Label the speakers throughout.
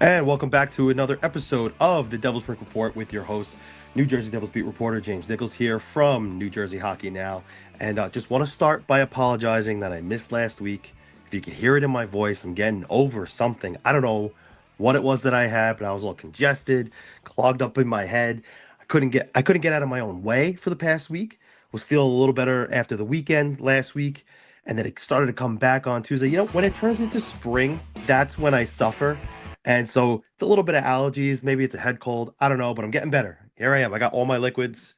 Speaker 1: And welcome back to another episode of the Devil's Rink Report with your host, New Jersey Devils beat reporter James Nichols here from New Jersey Hockey Now. And just want to start by apologizing that I missed last week. If you could hear it in my voice, I'm getting over something. I don't know what it was that I had, but I was all congested, clogged up in my head. I couldn't get out of my own way for the past week. Was feeling a little better after the weekend last week, and then it started to come back on Tuesday. When it turns into spring, that's when I suffer. And so it's a little bit of allergies. Maybe it's a head cold. I don't know, but I'm getting better. Here I am. I got all my liquids.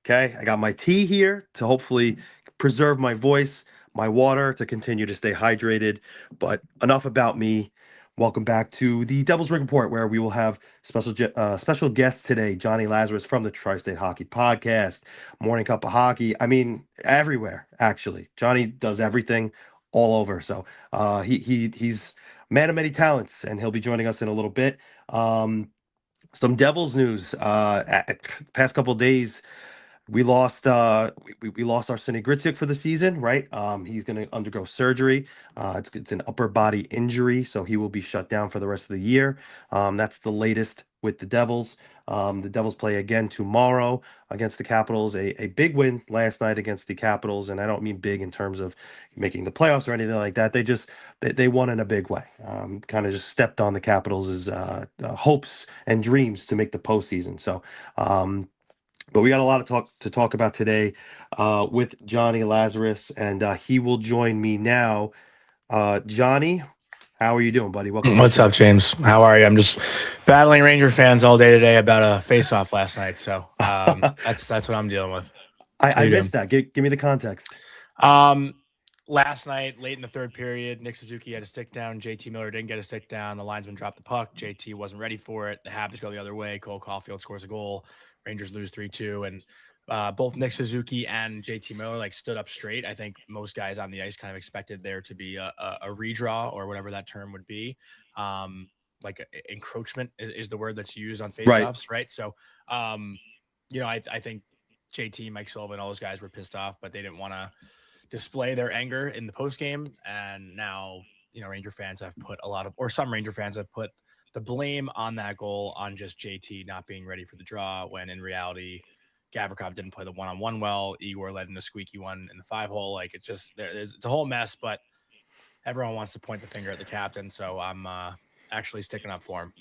Speaker 1: Okay. I got my tea here to hopefully preserve my voice, my water to continue to stay hydrated. But enough about me. Welcome back to the Devil's Ring Report, where we will have special guests today, Jonny Lazarus from the Tri-State Hockey Podcast, Morning Cuppa Hockey. I mean, everywhere, actually. Johnny does everything all over. So he's man of many talents, and he'll be joining us in a little bit. Some Devils news. Past couple of days, we lost we lost Arseniy Gritsyuk for the season, right? He's going to undergo surgery. It's an upper body injury, so he will be shut down for the rest of the year. That's the latest with the Devils. The Devils play again tomorrow against the Capitals. A big win last night against the Capitals, and I don't mean big in terms of making the playoffs or anything like that. They won in a big way. Kind of just stepped on the Capitals' hopes and dreams to make the postseason. So. But we got a lot to talk about today with Jonny Lazarus, and he will join me now. Johnny, how are you doing, buddy? Welcome to the
Speaker 2: What's
Speaker 1: show.
Speaker 2: up, James? How are you? I'm just battling Ranger fans all day today about a face-off last night. So that's what I'm dealing with. How
Speaker 1: I
Speaker 2: you doing?
Speaker 1: missed that. Give me the context.
Speaker 2: Last night, late in the third period, Nick Suzuki had a stick down. JT Miller didn't get a stick down. The linesman dropped the puck. JT wasn't ready for it. The Habs go the other way. Cole Caulfield scores a goal. Rangers lose 3-2. And both Nick Suzuki and JT Miller stood up straight. I think most guys on the ice kind of expected there to be a redraw or whatever that term would be. Encroachment is the word that's used on faceoffs, right? So, I think JT, Mike Sullivan, all those guys were pissed off, but they didn't want to display their anger in the post game. And now, Ranger fans have put some Ranger fans have put the blame on that goal on just JT not being ready for the draw, when in reality, Gavrikov didn't play the one-on-one well. Igor led in a squeaky one in the 5-hole. It's a whole mess, but everyone wants to point the finger at the captain. So I'm actually sticking up for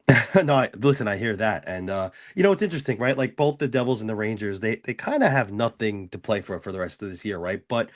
Speaker 2: him.
Speaker 1: No, listen, I hear that, and it's interesting, right? Like both the Devils and the Rangers, they kind of have nothing to play for the rest of this year, right? But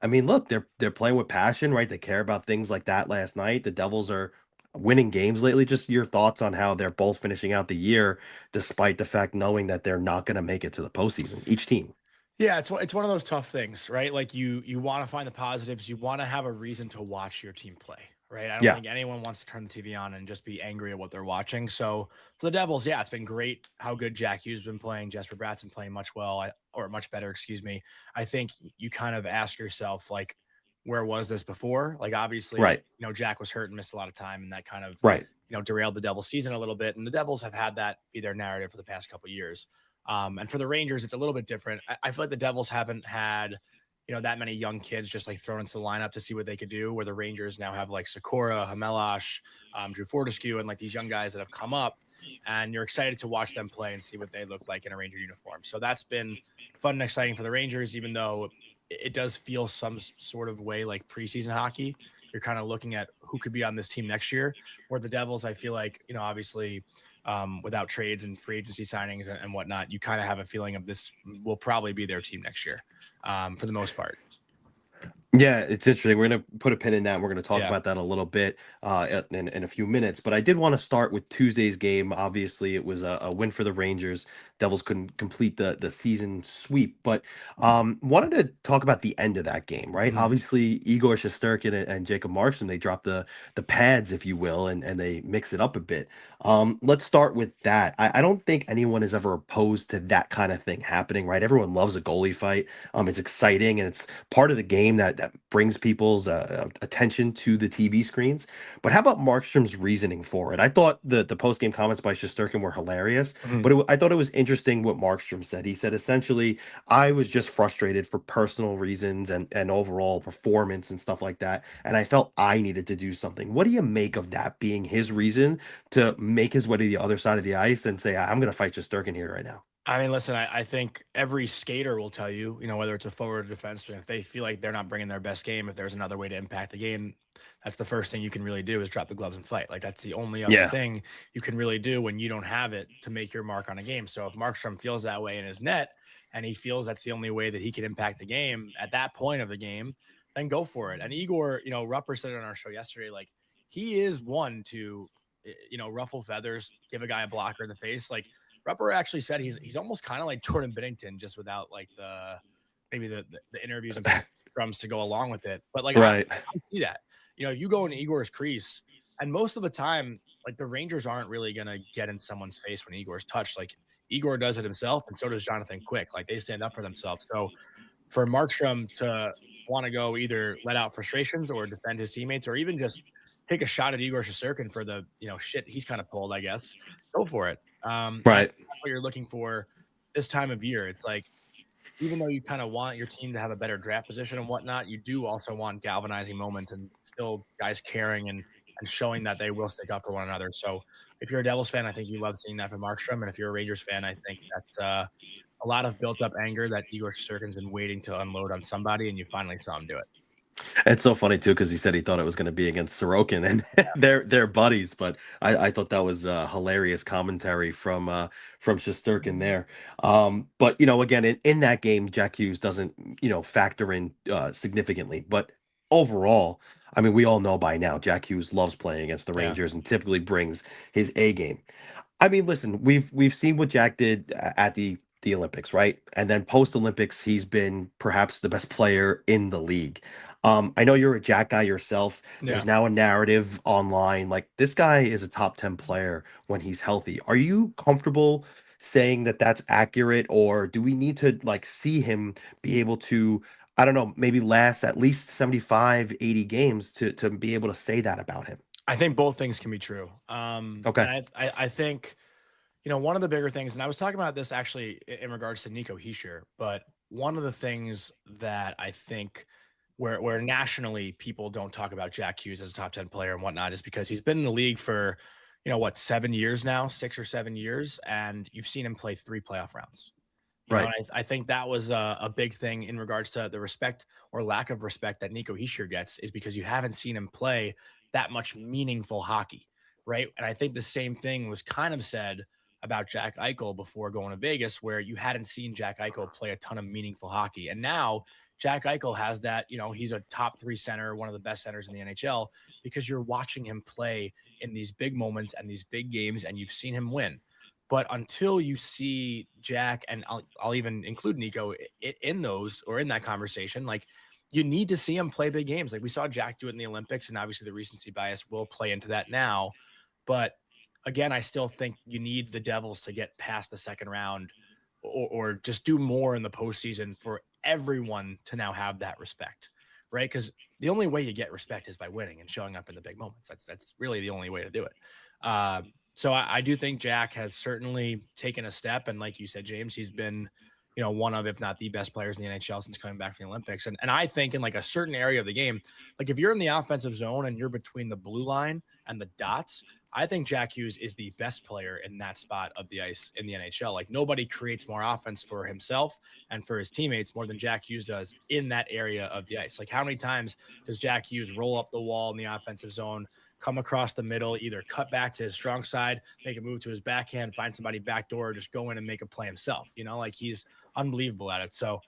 Speaker 1: I mean, look, they're playing with passion, right? They care about things like that. Last night, the Devils are winning games lately. Just your thoughts on how they're both finishing out the year, despite the fact knowing that they're not going to make it to the postseason. Each team.
Speaker 2: Yeah, it's one of those tough things, right? Like you want to find the positives. You want to have a reason to watch your team play, right? I don't
Speaker 1: Yeah.
Speaker 2: think anyone wants to turn the TV on and just be angry at what they're watching. So for the Devils, yeah, it's been great how good Jack Hughes been playing. Jesper Bratt's been playing much better, excuse me. I think you kind of ask yourself, where was this before? Obviously,
Speaker 1: Right.
Speaker 2: Jack was hurt and missed a lot of time, and that kind of
Speaker 1: Right.
Speaker 2: derailed the Devils season a little bit. And the Devils have had that be their narrative for the past couple of years. And for the Rangers, it's a little bit different. I feel like the Devils haven't had, that many young kids just thrown into the lineup to see what they could do, where the Rangers now have Sikora, Hamelosh, Drew Fortescue, and these young guys that have come up, and you're excited to watch them play and see what they look like in a Ranger uniform. So that's been fun and exciting for the Rangers, even though it does feel some sort of way like preseason hockey. You're kind of looking at who could be on this team next year. Where the Devils, I feel like, obviously, without trades and free agency signings and whatnot, you kind of have a feeling of this will probably be their team next year, for the most part.
Speaker 1: Yeah, it's interesting. We're going to put a pin in that. We're going to talk about that a little bit in a few minutes. But I did want to start with Tuesday's game. Obviously, it was a win for the Rangers. Devils couldn't complete the season sweep. But wanted to talk about the end of that game, right?
Speaker 2: Mhm.
Speaker 1: Obviously, Igor Shesterkin and Jacob Markstrom, they dropped the pads, if you will, and they mix it up a bit. Let's start with that. I don't think anyone is ever opposed to that kind of thing happening, right? Everyone loves a goalie fight. It's exciting, and it's part of the game that brings people's attention to the TV screens. But how about Markstrom's reasoning for it? I thought the post game comments by Shesterkin were hilarious,
Speaker 2: Mhm.
Speaker 1: but I thought it was interesting interesting what Markstrom said. He said essentially, I was just frustrated for personal reasons and overall performance and stuff like that, and I felt I needed to do something. What do you make of that being his reason to make his way to the other side of the ice and say, I'm going to fight Shesterkin here right now?
Speaker 2: I mean, listen, I think every skater will tell you, whether it's a forward or defenseman, if they feel like they're not bringing their best game, if there's another way to impact the game, that's the first thing you can really do is drop the gloves and fight. Like that's the only other
Speaker 1: Yeah.
Speaker 2: thing you can really do when you don't have it to make your mark on a game. So if Markstrom feels that way in his net and he feels that's the only way that he can impact the game at that point of the game, then go for it. And Igor, Rupper said it on our show yesterday, like he is one to, ruffle feathers, give a guy a blocker in the face. Like Rupper actually said he's almost kind of like Jordan Binnington, just without like maybe the interviews and drums to go along with it. But like
Speaker 1: Right.
Speaker 2: I see that. You go in Igor's crease, and most of the time, like the Rangers aren't really gonna get in someone's face when Igor's touched. Like Igor does it himself, and so does Jonathan Quick. Like they stand up for themselves. So for Markstrom to want to go either let out frustrations or defend his teammates, or even just take a shot at Igor Shesterkin for the shit he's kind of pulled, I guess, go for it. And I
Speaker 1: Right.
Speaker 2: think that's what you're looking for this time of year. It's like, even though you kind of want your team to have a better draft position and whatnot, you do also want galvanizing moments and still guys caring and showing that they will stick up for one another. So if you're a Devils fan, I think you love seeing that from Markstrom. And if you're a Rangers fan, I think that's a lot of built up anger that Igor Shesterkin's been waiting to unload on somebody, and you finally saw him do it.
Speaker 1: It's so funny too because he said he thought it was going to be against Sorokin, and they're buddies. But I thought that was hilarious commentary from Shesterkin there. But again, in that game, Jack Hughes doesn't factor in significantly. But overall, I mean, we all know by now Jack Hughes loves playing against the
Speaker 2: Yeah.
Speaker 1: Rangers and typically brings his A game. I mean, listen, we've seen what Jack did at the Olympics, right? And then post Olympics, he's been perhaps the best player in the league. I know you're a Jack guy yourself.
Speaker 2: Yeah.
Speaker 1: There's now a narrative online like this guy is a top 10 player when he's healthy. Are you comfortable saying that that's accurate, or do we need to like see him be able to, I don't know, maybe last at least 75, 80 games to be able to say that about him?
Speaker 2: I think both things can be true.
Speaker 1: Okay.
Speaker 2: And I think, one of the bigger things, and I was talking about this actually in regards to Nico Hischier, but one of the things that I think where nationally people don't talk about Jack Hughes as a top 10 player and whatnot is because he's been in the league for, 7 years now, 6 or 7 years, and you've seen him play 3 playoff rounds.
Speaker 1: Right.
Speaker 2: And I think that was a big thing in regards to the respect or lack of respect that Nico Hischier gets is because you haven't seen him play that much meaningful hockey, right? And I think the same thing was kind of said about Jack Eichel before going to Vegas, where you hadn't seen Jack Eichel play a ton of meaningful hockey. And now Jack Eichel has that, he's a top 3 center, one of the best centers in the NHL, because you're watching him play in these big moments and these big games, and you've seen him win. But until you see Jack, and I'll even include Nico in those or in that conversation, like you need to see him play big games. Like we saw Jack do it in the Olympics, and obviously the recency bias will play into that now. But again, I still think you need the Devils to get past the second round or just do more in the postseason for everyone to now have that respect, right? Because the only way you get respect is by winning and showing up in the big moments. That's really the only way to do it. So I do think Jack has certainly taken a step. And like you said, James, he's been, one of, if not the best players in the NHL since coming back from the Olympics. And I think in like a certain area of the game, like if you're in the offensive zone and you're between the blue line and the dots, I think Jack Hughes is the best player in that spot of the ice in the NHL. Like nobody creates more offense for himself and for his teammates more than Jack Hughes does in that area of the ice. Like how many times does Jack Hughes roll up the wall in the offensive zone, come across the middle, either cut back to his strong side, make a move to his backhand, find somebody backdoor, or just go in and make a play himself. Like he's unbelievable at it. So,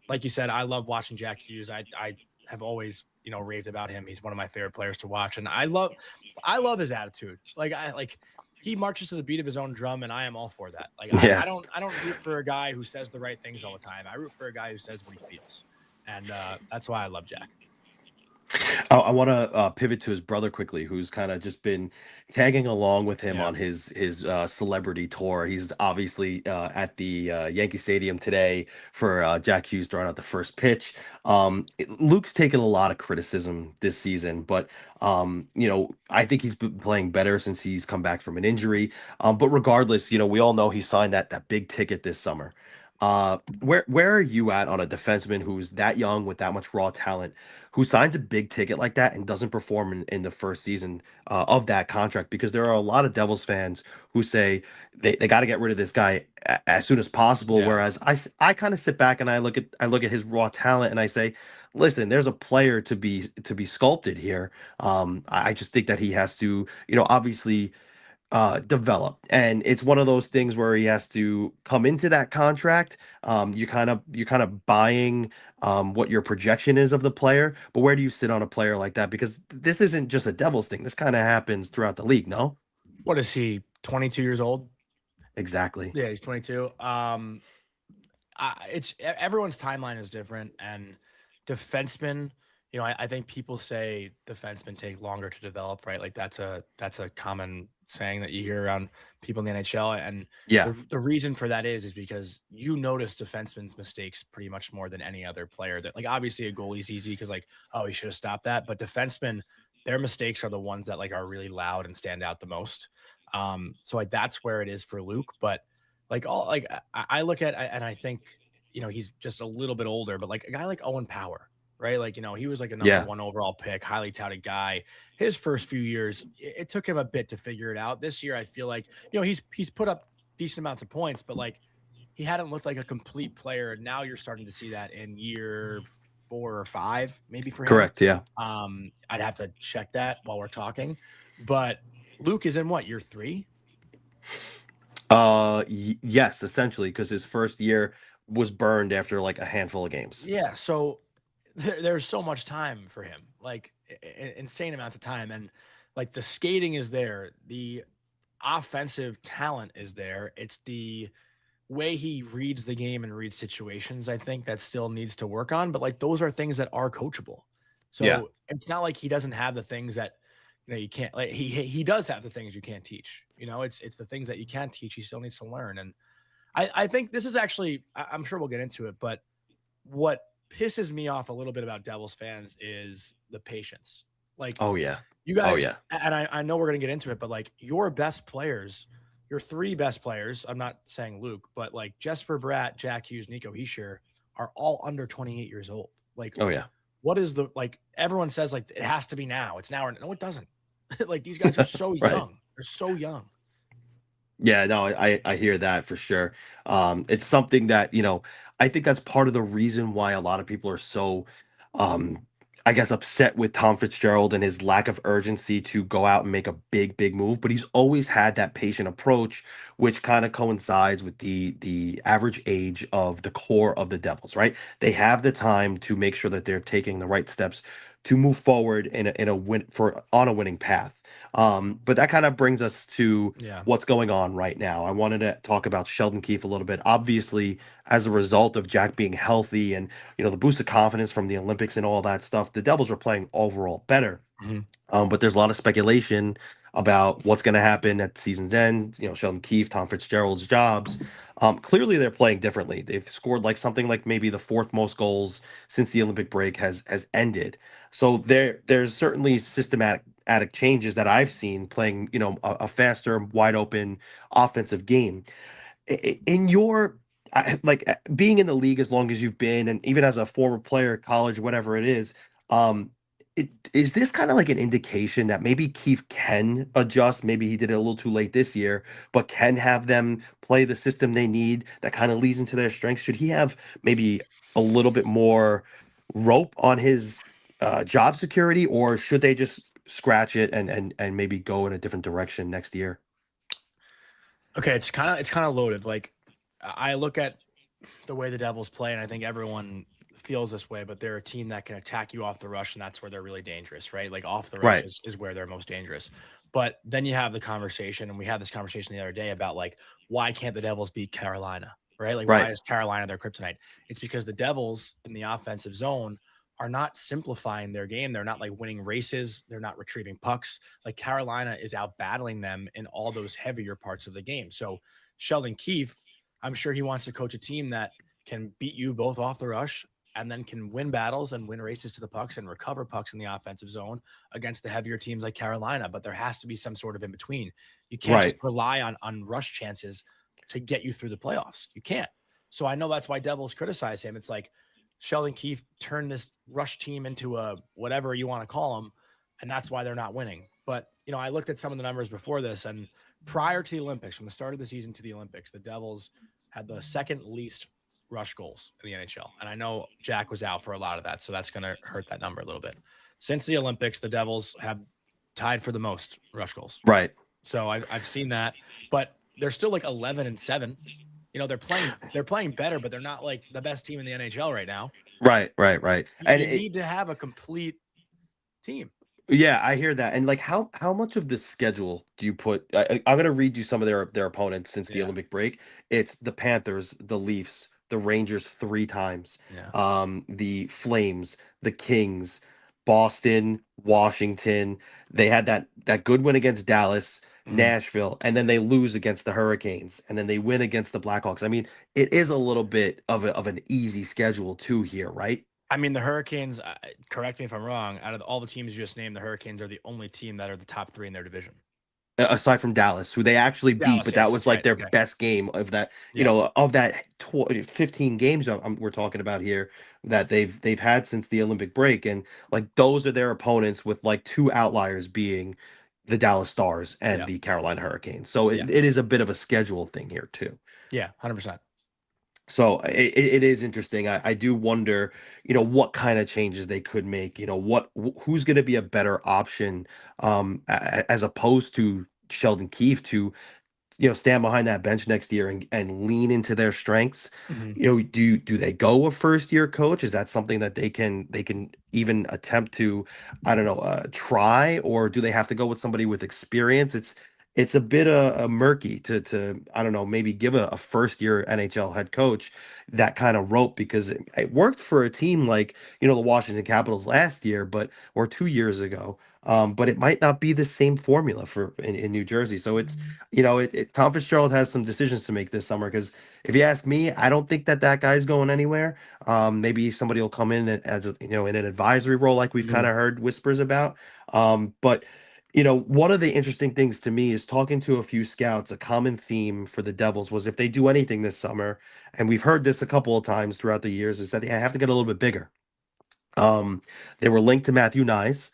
Speaker 2: like you said, I love watching Jack Hughes. I have always, raved about him. He's one of my favorite players to watch, and I love his attitude. Like he marches to the beat of his own drum, and I am all for that. Like
Speaker 1: Yeah.
Speaker 2: I don't root for a guy who says the right things all the time. I root for a guy who says what he feels, and that's why I love Jack.
Speaker 1: I want to pivot to his brother quickly, who's kind of just been tagging along with him
Speaker 2: Yeah.
Speaker 1: on his celebrity tour. He's obviously at the Yankee Stadium today for Jack Hughes throwing out the first pitch. Luke's taken a lot of criticism this season, but I think he's been playing better since he's come back from an injury. But regardless, we all know he signed that big ticket this summer. Where are you at on a defenseman who's that young with that much raw talent, who signs a big ticket like that and doesn't perform in the first season of that contract? Because there are a lot of Devils fans who say they got to get rid of this guy as soon as possible.
Speaker 2: Yeah.
Speaker 1: Whereas I kind of sit back and I look at his raw talent and I say, listen, there's a player to be sculpted here. I just think that he has to, obviously develop, and it's one of those things where he has to come into that contract. You kind of buying what your projection is of the player, but where do you sit on a player like that? Because this isn't just a Devils thing. This kind of happens throughout the league. No,
Speaker 2: What is he? 22 years old?
Speaker 1: exactly.
Speaker 2: Yeah, he's 22. Everyone's timeline is different, and defensemen, I think people say defensemen take longer to develop, right? Like that's a common saying that you hear around people in the NHL, and
Speaker 1: Yeah,
Speaker 2: the reason for that is because you notice defensemen's mistakes pretty much more than any other player. That, like, obviously a goalie's easy because, like, oh, he should have stopped that, but defensemen, their mistakes are the ones that, like, are really loud and stand out the most. So like that's where it is for Luke, but like all like I look at and I think he's just a little bit older, but like a guy like Owen Power, right? Like he was like a number
Speaker 1: yeah,
Speaker 2: one overall pick, highly touted guy. His first few years, it took him a bit to figure it out. This year, I feel like he's put up decent amounts of points, but like he hadn't looked like a complete player. Now you're starting to see that in year 4 or 5, maybe for him.
Speaker 1: correct. Yeah.
Speaker 2: I'd have to check that while we're talking, but Luke is in what, year 3?
Speaker 1: Yes, essentially, because his first year was burned after like a handful of games.
Speaker 2: Yeah, so there's so much time for him, like insane amounts of time, and like the skating is there, the offensive talent is there. It's the way he reads the game and reads situations, I think, that still needs to work on. But like those are things that are coachable.
Speaker 1: Yeah.
Speaker 2: So it's not like he doesn't have the things that you can't, like he does have the things you can't teach. It's the things that you can't teach. He still needs to learn, and I think this is actually I'm sure we'll get into it, but what pisses me off a little bit about Devils fans is the patience. Like
Speaker 1: Oh yeah.
Speaker 2: you
Speaker 1: Oh
Speaker 2: guys,
Speaker 1: yeah.
Speaker 2: and I know we're gonna get into it, but like your best players, your 3 best players, I'm not saying Luke, but like Jesper Bratt, Jack Hughes, Nico Hischier are all under 28 years old. Like,
Speaker 1: Oh yeah.
Speaker 2: what is the like everyone says like it has to be now. It's now or no, it doesn't. Like these guys are so
Speaker 1: Right.
Speaker 2: young. They're so young.
Speaker 1: Yeah, no, I hear that for sure. It's something that, I think that's part of the reason why a lot of people are so, um, I guess, upset with Tom Fitzgerald and his lack of urgency to go out and make a big move. But he's always had that patient approach, which kind of coincides with the average age of the core of the Devils, right? They have the time to make sure that they're taking the right steps to move forward in a win for on a winning path. But that kind of brings us to
Speaker 2: Yeah.
Speaker 1: what's going on right now. I wanted to talk about Sheldon Keefe a little bit. Obviously, as a result of Jack being healthy and the boost of confidence from the Olympics and all that stuff, the Devils are playing overall better.
Speaker 2: Mhm.
Speaker 1: But there's a lot of speculation about what's going to happen at season's end. Sheldon Keefe, Tom Fitzgerald's jobs. Clearly, they're playing differently. They've scored like something like maybe the fourth most goals since the Olympic break has ended. So there's certainly systematic changes that I've seen playing, a faster, wide open offensive game. In your being in the league as long as you've been, and even as a former player, college, whatever it is, um, is this kind of like an indication that maybe Keefe can adjust? Maybe he did it a little too late this year, but can have them play the system they need that kind of leads into their strengths. Should he have maybe a little bit more rope on his job security, or should they just scratch it and maybe go in a different direction next year?
Speaker 2: Okay, it's kind of loaded. Like I look at the way the Devils play, and I think everyone feels this way, but they're a team that can attack you off the rush, and that's where they're really dangerous, right? Like off the rush
Speaker 1: Right,
Speaker 2: is where they're most dangerous. But then you have the conversation, and we had this conversation the other day about like why can't the Devils beat Carolina, right? Like why
Speaker 1: right.
Speaker 2: is Carolina their kryptonite? It's because the Devils in the offensive zone are not simplifying their game. They're not like winning races. They're not retrieving pucks. Like Carolina is out battling them in all those heavier parts of the game. So Sheldon Keefe, I'm sure he wants to coach a team that can beat you both off the rush and then can win battles and win races to the pucks and recover pucks in the offensive zone against the heavier teams like Carolina. But there has to be some sort of in between. You can't just rely on rush chances to get you through the playoffs. You can't. So I know that's why Devils criticize him. It's like Sheldon Keefe turned this rush team into a whatever you want to call them, and that's why they're not winning. But, you know, I looked at some of the numbers before this, and prior to the Olympics, from the start of the season to the Olympics, the Devils had the second least rush goals in the NHL. And I know Jack was out for a lot of that, so that's going to hurt that number a little bit. Since the Olympics, the Devils have tied for the most rush goals.
Speaker 1: Right.
Speaker 2: So I've seen that, but they're still like 11-7. You know, they're playing better, but they're not like the best team in the NHL right now.
Speaker 1: Right.
Speaker 2: And you need to have a complete team.
Speaker 1: Yeah, I hear that. And like, how much of the schedule do you put? I'm gonna read you some of their opponents since the Olympic break. It's the Panthers, the Leafs, the Rangers 3 times, the Flames, the Kings, Boston, Washington. They had that good win against Dallas, Nashville, and then they lose against the Hurricanes, and then they win against the Blackhawks. I mean, it is a little bit of an easy schedule too here, right?
Speaker 2: I mean, the Hurricanes, correct me if I'm wrong, out of all the teams you just named, the Hurricanes are the only team that are the top 3 in their division.
Speaker 1: Aside from Dallas, who they actually beat, but that was like their best game of that, you know, of that 15 games we're talking about here that they've had since the Olympic break. And like, those are their opponents, with like 2 outliers being the Dallas Stars and the Carolina Hurricanes. So it is a bit of a schedule thing here too.
Speaker 2: Yeah, 100%.
Speaker 1: So it is interesting. I do wonder, you know, what kind of changes they could make. You know, who's going to be a better option, as opposed to Sheldon Keefe to, you know, stand behind that bench next year and lean into their strengths. You know, do they go a first year coach? Is that something that they can even attempt to, I don't know, try, or do they have to go with somebody with experience? It's a bit murky to I don't know, maybe give a first year NHL head coach that kind of rope, because it worked for a team like, you know, the Washington Capitals last year, or 2 years ago. But it might not be the same formula in New Jersey. So it's, you know, Tom Fitzgerald has some decisions to make this summer, because if you ask me, I don't think that guy's going anywhere. Maybe somebody will come in as a, you know, in an advisory role, like we've kind of heard whispers about. But you know, one of the interesting things to me is talking to a few scouts. A common theme for the Devils was, if they do anything this summer, and we've heard this a couple of times throughout the years, is that they have to get a little bit bigger. They were linked to Matthew Nyes,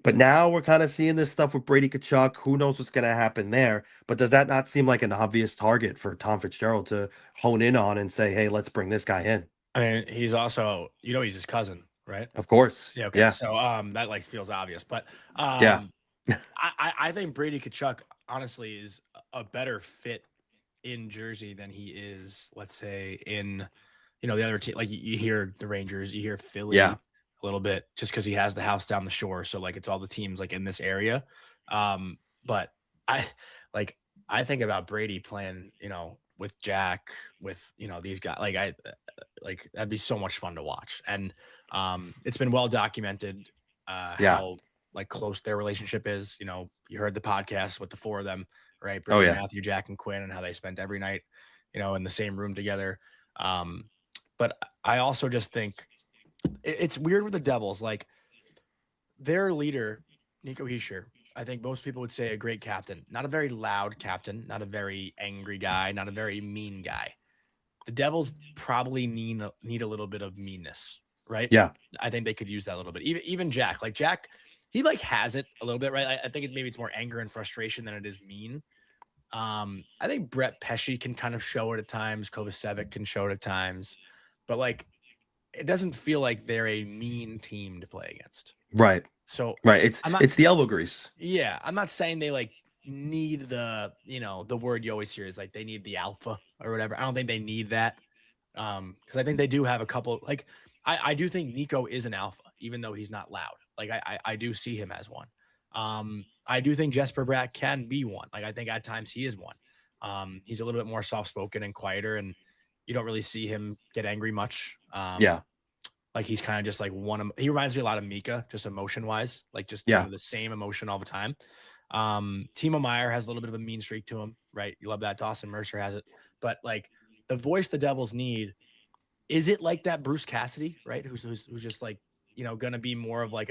Speaker 1: but now we're kind of seeing this stuff with Brady Tkachuk. Who knows what's going to happen there? But does that not seem like an obvious target for Tom Fitzgerald to hone in on and say, hey, let's bring this guy in?
Speaker 2: I mean, he's also, you know, he's his cousin, right?
Speaker 1: Of course.
Speaker 2: Yeah. Okay.
Speaker 1: Yeah.
Speaker 2: So that like feels obvious, but
Speaker 1: Yeah.
Speaker 2: I think Brady Tkachuk honestly is a better fit in Jersey than he is, let's say, in, you know, the other team. Like you hear the Rangers, you hear Philly a little bit, just because he has the house down the shore. So like, it's all the teams like in this area. But I think about Brady playing, you know, with Jack, with, you know, these guys. Like that'd be so much fun to watch. And it's been well documented how like close their relationship is. You know, you heard the podcast with the 4 of them, right? Brady, Matthew, Jack, and Quinn, and how they spent every night, you know, in the same room together. But I also just think it's weird with the Devils. Like, their leader, Nico Hischier, I think most people would say a great captain. Not a very loud captain, not a very angry guy, not a very mean guy. The Devils probably need a little bit of meanness, right?
Speaker 1: Yeah.
Speaker 2: I think they could use that a little bit. Even Jack, like Jack, he like has it a little bit, right? I think maybe it's more anger and frustration than it is mean. I think Brett Pesce can kind of show it at times. Kovacevic can show it at times, but like, it doesn't feel like they're a mean team to play against.
Speaker 1: Right.
Speaker 2: So
Speaker 1: it's the elbow grease.
Speaker 2: Yeah. I'm not saying they like need the, you know, the word you always hear is like they need the alpha or whatever. I don't think they need that. Because I think they do have a couple, like, I do think Nico is an alpha, even though he's not loud. Like I do see him as one. I do think Jesper Bratt can be one. Like, I think at times he is one. He's a little bit more soft spoken and quieter, and you don't really see him get angry much. Like Like he's kind of just like he reminds me a lot of Mika, just emotion wise, like just kind of the same emotion all the time. Timo Meyer has a little bit of a mean streak to him, right? You love that. Dawson Mercer has it, but like the voice the Devils need, is it like that Bruce Cassidy, right? Who's just like, going to be more of like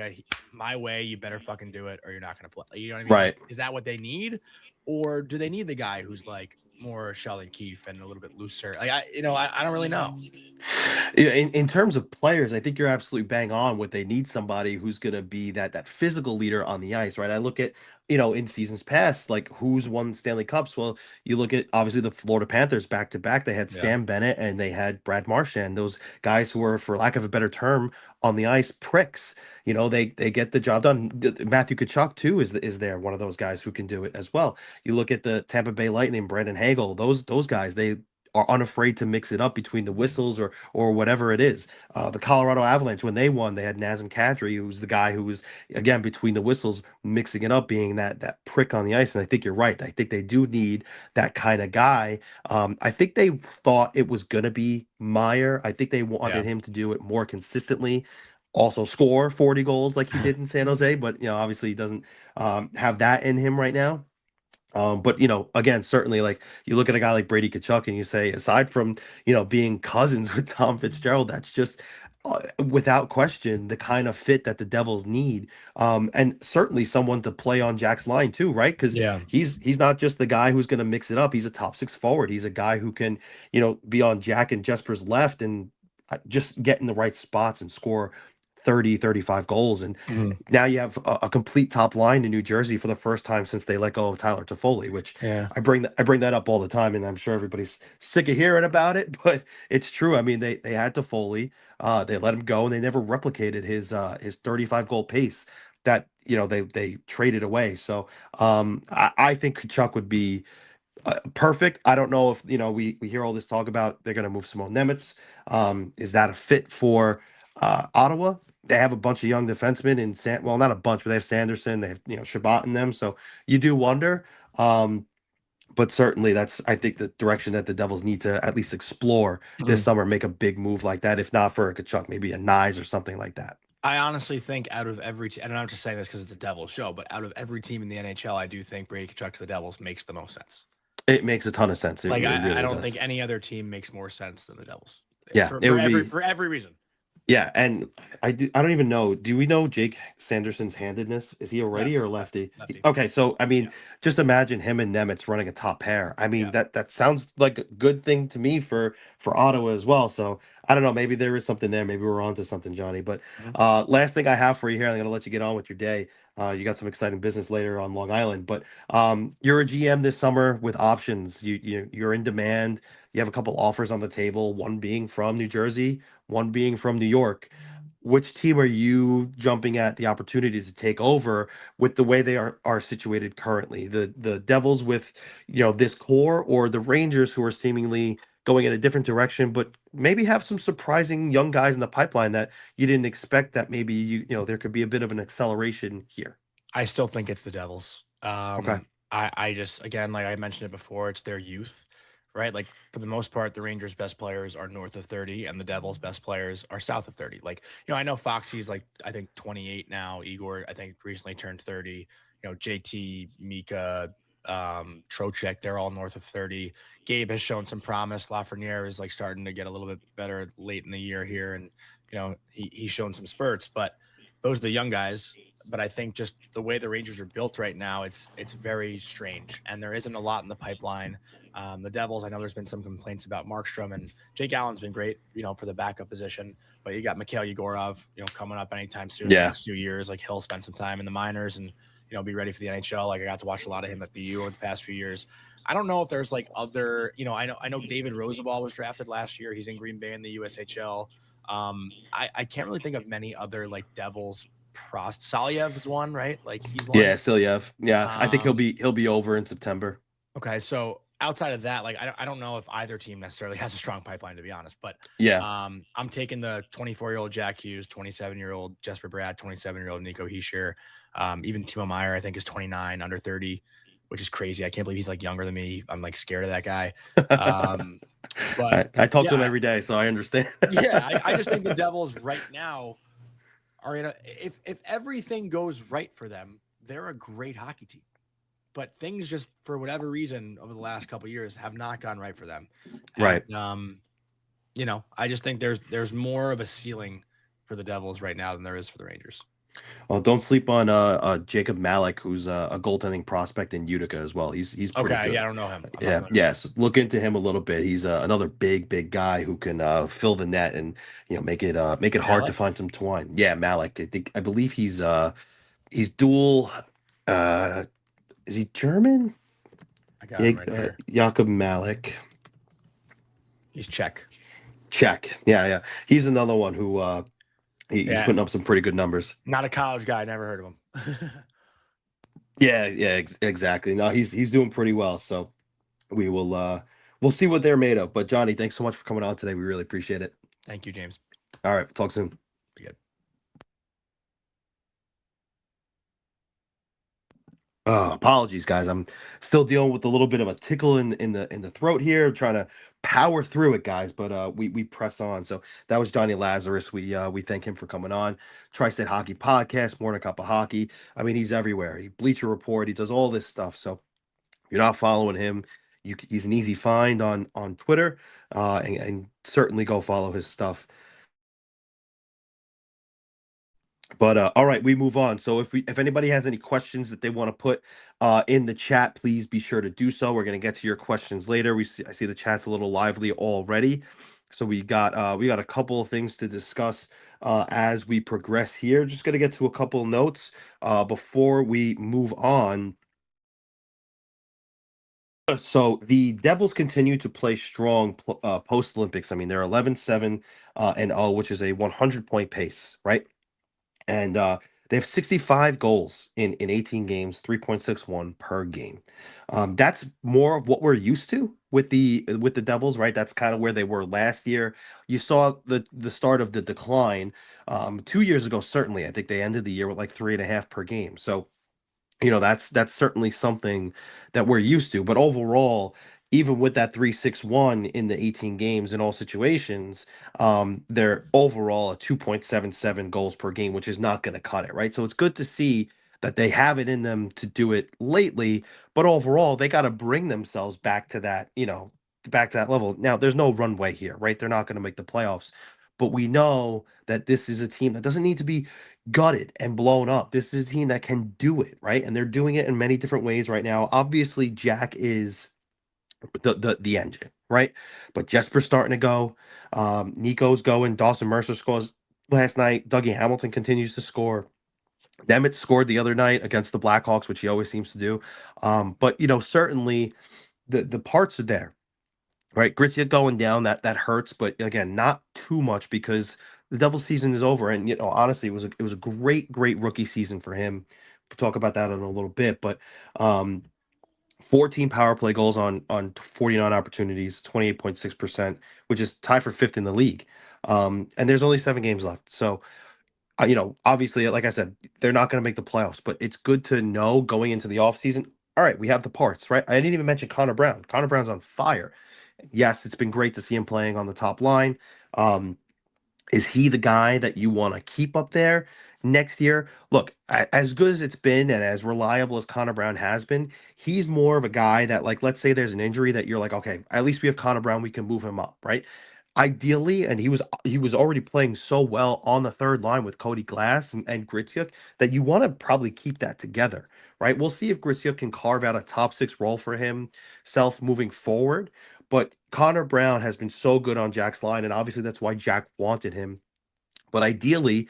Speaker 2: my way, you better fucking do it or you're not going to play. You know what I mean?
Speaker 1: Right.
Speaker 2: Like, is that what they need? Or do they need the guy who's like more Sheldon Keefe and a little bit looser? Like, I don't really know.
Speaker 1: In terms of players, I think you're absolutely bang on with they need somebody who's going to be that physical leader on the ice, right? I look at, in seasons past, like who's won Stanley Cups. Well, you look at obviously the Florida Panthers back to back. They had
Speaker 2: Yeah.
Speaker 1: Sam Bennett and they had Brad Marchand. Those guys who were, for lack of a better term, on the ice pricks. They get the job done. Matthew Tkachuk too is there, one of those guys who can do it as well. You look at the Tampa Bay Lightning, Brandon Hagel. Those guys, they are unafraid to mix it up between the whistles or whatever it is. The Colorado Avalanche, when they won, they had Nazem Kadri, who was the guy who was, again, between the whistles, mixing it up, being that prick on the ice. And I think you're right. I think they do need that kind of guy. I think they thought it was going to be Meyer. I think they wanted him to do it more consistently. Also score 40 goals like he did in San Jose, but obviously he doesn't have that in him right now. But again, certainly, like you look at a guy like Brady Tkachuk and you say, aside from being cousins with Tom Fitzgerald, that's just without question the kind of fit that the Devils need. And certainly someone to play on Jack's line too, right? Because he's not just the guy who's going to mix it up. He's a top six forward. He's a guy who can be on Jack and Jesper's left and just get in the right spots and score 30-35 goals. And now you have a complete top line in New Jersey for the first time since they let go of Tyler Toffoli, which I bring that up all the time, and I'm sure everybody's sick of hearing about it, but it's true. I mean, they had Toffoli, they let him go, and they never replicated his 35 goal pace that they traded away. So I think Kachuk would be perfect. I don't know if we hear all this talk about they're going to move Simone Nemitz. Is that a fit for Ottawa? They have a bunch of young defensemen in well, not a bunch, but they have Sanderson, they have Shabbat in them. So you do wonder. But certainly that's, I think, the direction that the Devils need to at least explore this summer, make a big move like that. If not for a Kachuk, maybe a Nyes or something like that.
Speaker 2: I honestly think out of every and I'm just saying this because it's a Devils show, but out of every team in the NHL, I do think Brady Tkachuk to the Devils makes the most sense.
Speaker 1: It makes a ton of sense.
Speaker 2: Like I don't think any other team makes more sense than the Devils.
Speaker 1: Yeah,
Speaker 2: for every reason.
Speaker 1: Yeah, and I don't even know. Do we know Jake Sanderson's handedness? Is he a righty or a lefty?
Speaker 2: Lefty.
Speaker 1: Okay, so I mean, just imagine him and Nemitz running a top pair. I mean, that sounds like a good thing to me for Ottawa as well. So I don't know. Maybe there is something there. Maybe we're on to something, Johnny. But last thing I have for you here, I'm going to let you get on with your day. You got some exciting business later on Long Island, but you're a GM this summer with options. You're in demand. You have a couple offers on the table. One being from New Jersey, one being from New York. Which team are you jumping at the opportunity to take over with the way they are situated currently? The Devils with this core, or the Rangers who are seemingly going in a different direction, but maybe have some surprising young guys in the pipeline that you didn't expect, that maybe there could be a bit of an acceleration here.
Speaker 2: I still think it's the Devils.
Speaker 1: Okay.
Speaker 2: I just, again, like I mentioned it before, it's their youth, right? Like for the most part, the Rangers' best players are north of 30 and the Devils' best players are south of 30. Like, I know Foxy's like, I think 28 now. Igor, I think recently turned 30. JT, Mika, Trocheck, they're all north of 30. Gabe has shown some promise. Lafreniere is like starting to get a little bit better late in the year here. And, he's shown some spurts, but those are the young guys. But I think just the way the Rangers are built right now, it's very strange. And there isn't a lot in the pipeline. The Devils, I know there's been some complaints about Markstrom, and Jake Allen's been great, for the backup position. But you got Mikhail Yegorov, coming up anytime soon in the next few years. Like he'll spend some time in the minors and, be ready for the NHL. Like I got to watch a lot of him at BU over the past few years. I don't know if there's like other, I know David Roosevelt was drafted last year. He's in Green Bay in the USHL. I can't really think of many other like Devils. Salyev is one, right? Like he's one.
Speaker 1: Yeah, Salyev. Yeah, I think he'll be over in September.
Speaker 2: Okay, so outside of that, like I don't know if either team necessarily has a strong pipeline, to be honest. But I'm taking the 24-year-old Jack Hughes, 27-year-old Jesper Bratt, 27-year-old Nico Hischier, even Timo Meyer, I think is 29, under 30. which is crazy. I can't believe he's like younger than me. I'm like scared of that guy.
Speaker 1: I,
Speaker 2: But
Speaker 1: I talk to him
Speaker 2: yeah,
Speaker 1: every day, so I understand.
Speaker 2: yeah, I just think the Devils right now are in a if everything goes right for them, they're a great hockey team. But things just for whatever reason over the last couple of years have not gone right for them. And
Speaker 1: Right.
Speaker 2: I just think there's more of a ceiling for the Devils right now than there is for the Rangers.
Speaker 1: Well, don't sleep on Jacob Malik, who's a goaltending prospect in Utica as well. He's pretty
Speaker 2: Okay, yeah, I
Speaker 1: good.
Speaker 2: don't know him. I'm not
Speaker 1: Yeah,
Speaker 2: familiar with him.
Speaker 1: yes. Look into him a little bit. He's another big guy who can fill the net and make it hard to
Speaker 2: Malik?
Speaker 1: find some twine. Yeah, Malik. I believe he's dual. Uh, is he German?
Speaker 2: I got
Speaker 1: Yeah,
Speaker 2: him right here.
Speaker 1: Jakob Malik.
Speaker 2: He's Czech.
Speaker 1: Czech. Yeah. He's another one who he's
Speaker 2: Yeah,
Speaker 1: putting up some pretty good numbers.
Speaker 2: not a college guy. Never heard of him.
Speaker 1: Yeah, exactly. No, he's doing pretty well. So we'll see what they're made of. But Johnny, thanks so much for coming on today. We really appreciate it.
Speaker 2: Thank you, James.
Speaker 1: All right, talk soon.
Speaker 2: Be good.
Speaker 1: Apologies, guys. I'm still dealing with a little bit of a tickle in the throat here. I'm trying to power through it, guys. But we press on. So that was Jonny Lazarus. We thank him for coming on. Tri-State Hockey Podcast, Morning Cuppa Hockey. I mean, he's everywhere. He Bleacher Report. He does all this stuff. So if you're not following him, he's an easy find on Twitter. And certainly go follow his stuff. But all right, we move on. So if anybody has any questions that they want to put in the chat, please be sure to do so. We're gonna get to your questions later. I see the chat's a little lively already. So we got a couple of things to discuss as we progress here. Just gonna get to a couple of notes before we move on. So the Devils continue to play strong post Olympics. I mean, they're 11-7 and 0, which is a 100-point pace, right? And they have 65 goals in 18 games, 3.61 per game. That's more of what we're used to with the Devils, right? That's kind of where they were last year. You saw the start of the decline 2 years ago. Certainly, I think they ended the year with like 3.5 per game. So that's certainly something that we're used to. But overall, even with that 3.61 in the 18 games in all situations, they're overall at 2.77 goals per game, which is not going to cut it, right? So it's good to see that they have it in them to do it lately, but overall, they got to bring themselves back to that level. Now, there's no runway here, right? They're not going to make the playoffs, but we know that this is a team that doesn't need to be gutted and blown up. This is a team that can do it, right? And they're doing it in many different ways right now. Obviously, Jack is the engine, right? But Jesper's starting to go. Nico's going. Dawson Mercer scores last night. Dougie Hamilton continues to score. Nemeth scored the other night against the Blackhawks, which he always seems to do. But certainly the parts are there, right? Gritsy going down, that hurts, but again, not too much because the Devils season is over. And honestly, it was a great rookie season for him. We'll talk about that in a little bit, but 14 power play goals on 49 opportunities, 28.6%, which is tied for fifth in the league. And there's only 7 games left. So obviously, like I said, they're not going to make the playoffs, but it's good to know going into the offseason. All right, we have the parts, right? I didn't even mention Connor Brown. Connor Brown's on fire. Yes, it's been great to see him playing on the top line. Um, is he the guy that you want to keep up there next year? Look, as good as it's been and as reliable as Connor Brown has been, he's more of a guy that, like, let's say there's an injury that you're like, okay, at least we have Connor Brown, we can move him up, right? Ideally, and he was already playing so well on the third line with Cody Glass and Gritsuk that you want to probably keep that together, right? We'll see if Gritsuk can carve out a top six role for himself moving forward. But Connor Brown has been so good on Jack's line, and obviously that's why Jack wanted him. But ideally,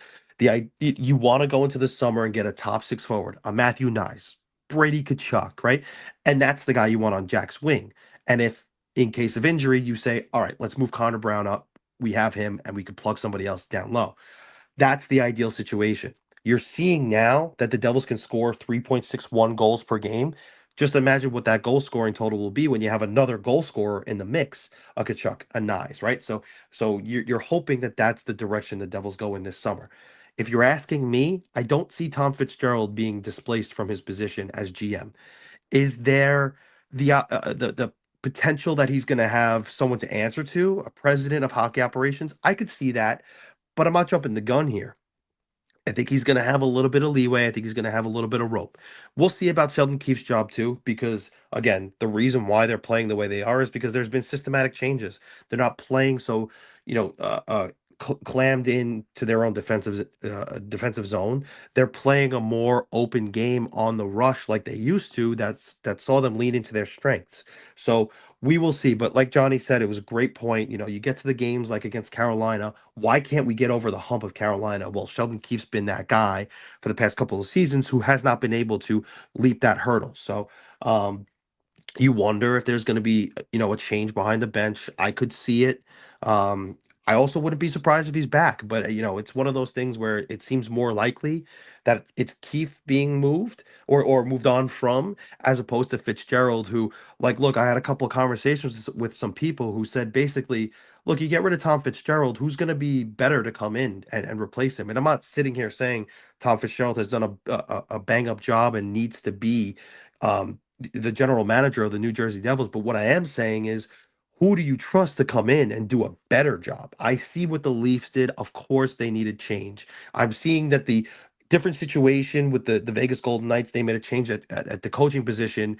Speaker 1: you want to go into the summer and get a top six forward, a Matthew Nyes, Brady Kachuk, right? And that's the guy you want on Jack's wing. And if in case of injury, you say, all right, let's move Connor Brown up. We have him, and we could plug somebody else down low. That's the ideal situation. You're seeing now that the Devils can score 3.61 goals per game. Just imagine what that goal scoring total will be when you have another goal scorer in the mix, a Kachuk, a Nyes, right? So you're hoping that that's the direction the Devils go in this summer. If you're asking me, I don't see Tom Fitzgerald being displaced from his position as GM. Is there the potential that he's going to have someone to answer to, a president of hockey operations? I could see that, but I'm not jumping the gun here. I think he's going to have a little bit of leeway. I think he's going to have a little bit of rope. We'll see about Sheldon Keefe's job too, because again, the reason why they're playing the way they are is because there's been systematic changes. They're not playing so, you know, clammed in to their own defensive zone. They're playing a more open game on the rush like they used to. That saw them lean into their strengths. So we will see. But like Johnny said, it was a great point. You know, you get to the games like against Carolina. Why can't we get over the hump of Carolina? Well, Sheldon Keefe's been that guy for the past couple of seasons who has not been able to leap that hurdle. So um, you wonder if there's going to be, you know, a change behind the bench. I could see it. Um, I also wouldn't be surprised if he's back, but you know, it's one of those things where it seems more likely that it's Keefe being moved or moved on from, as opposed to Fitzgerald, who, like, look, I had a couple of conversations with some people who said basically, look, you get rid of Tom Fitzgerald, who's going to be better to come in and replace him? And I'm not sitting here saying Tom Fitzgerald has done a bang up job and needs to be um, the general manager of the New Jersey Devils. But what I am saying is, who do you trust to come in and do a better job? I see what the Leafs did. Of course, they needed change. I'm seeing that the different situation with the Vegas Golden Knights, they made a change at the coaching position,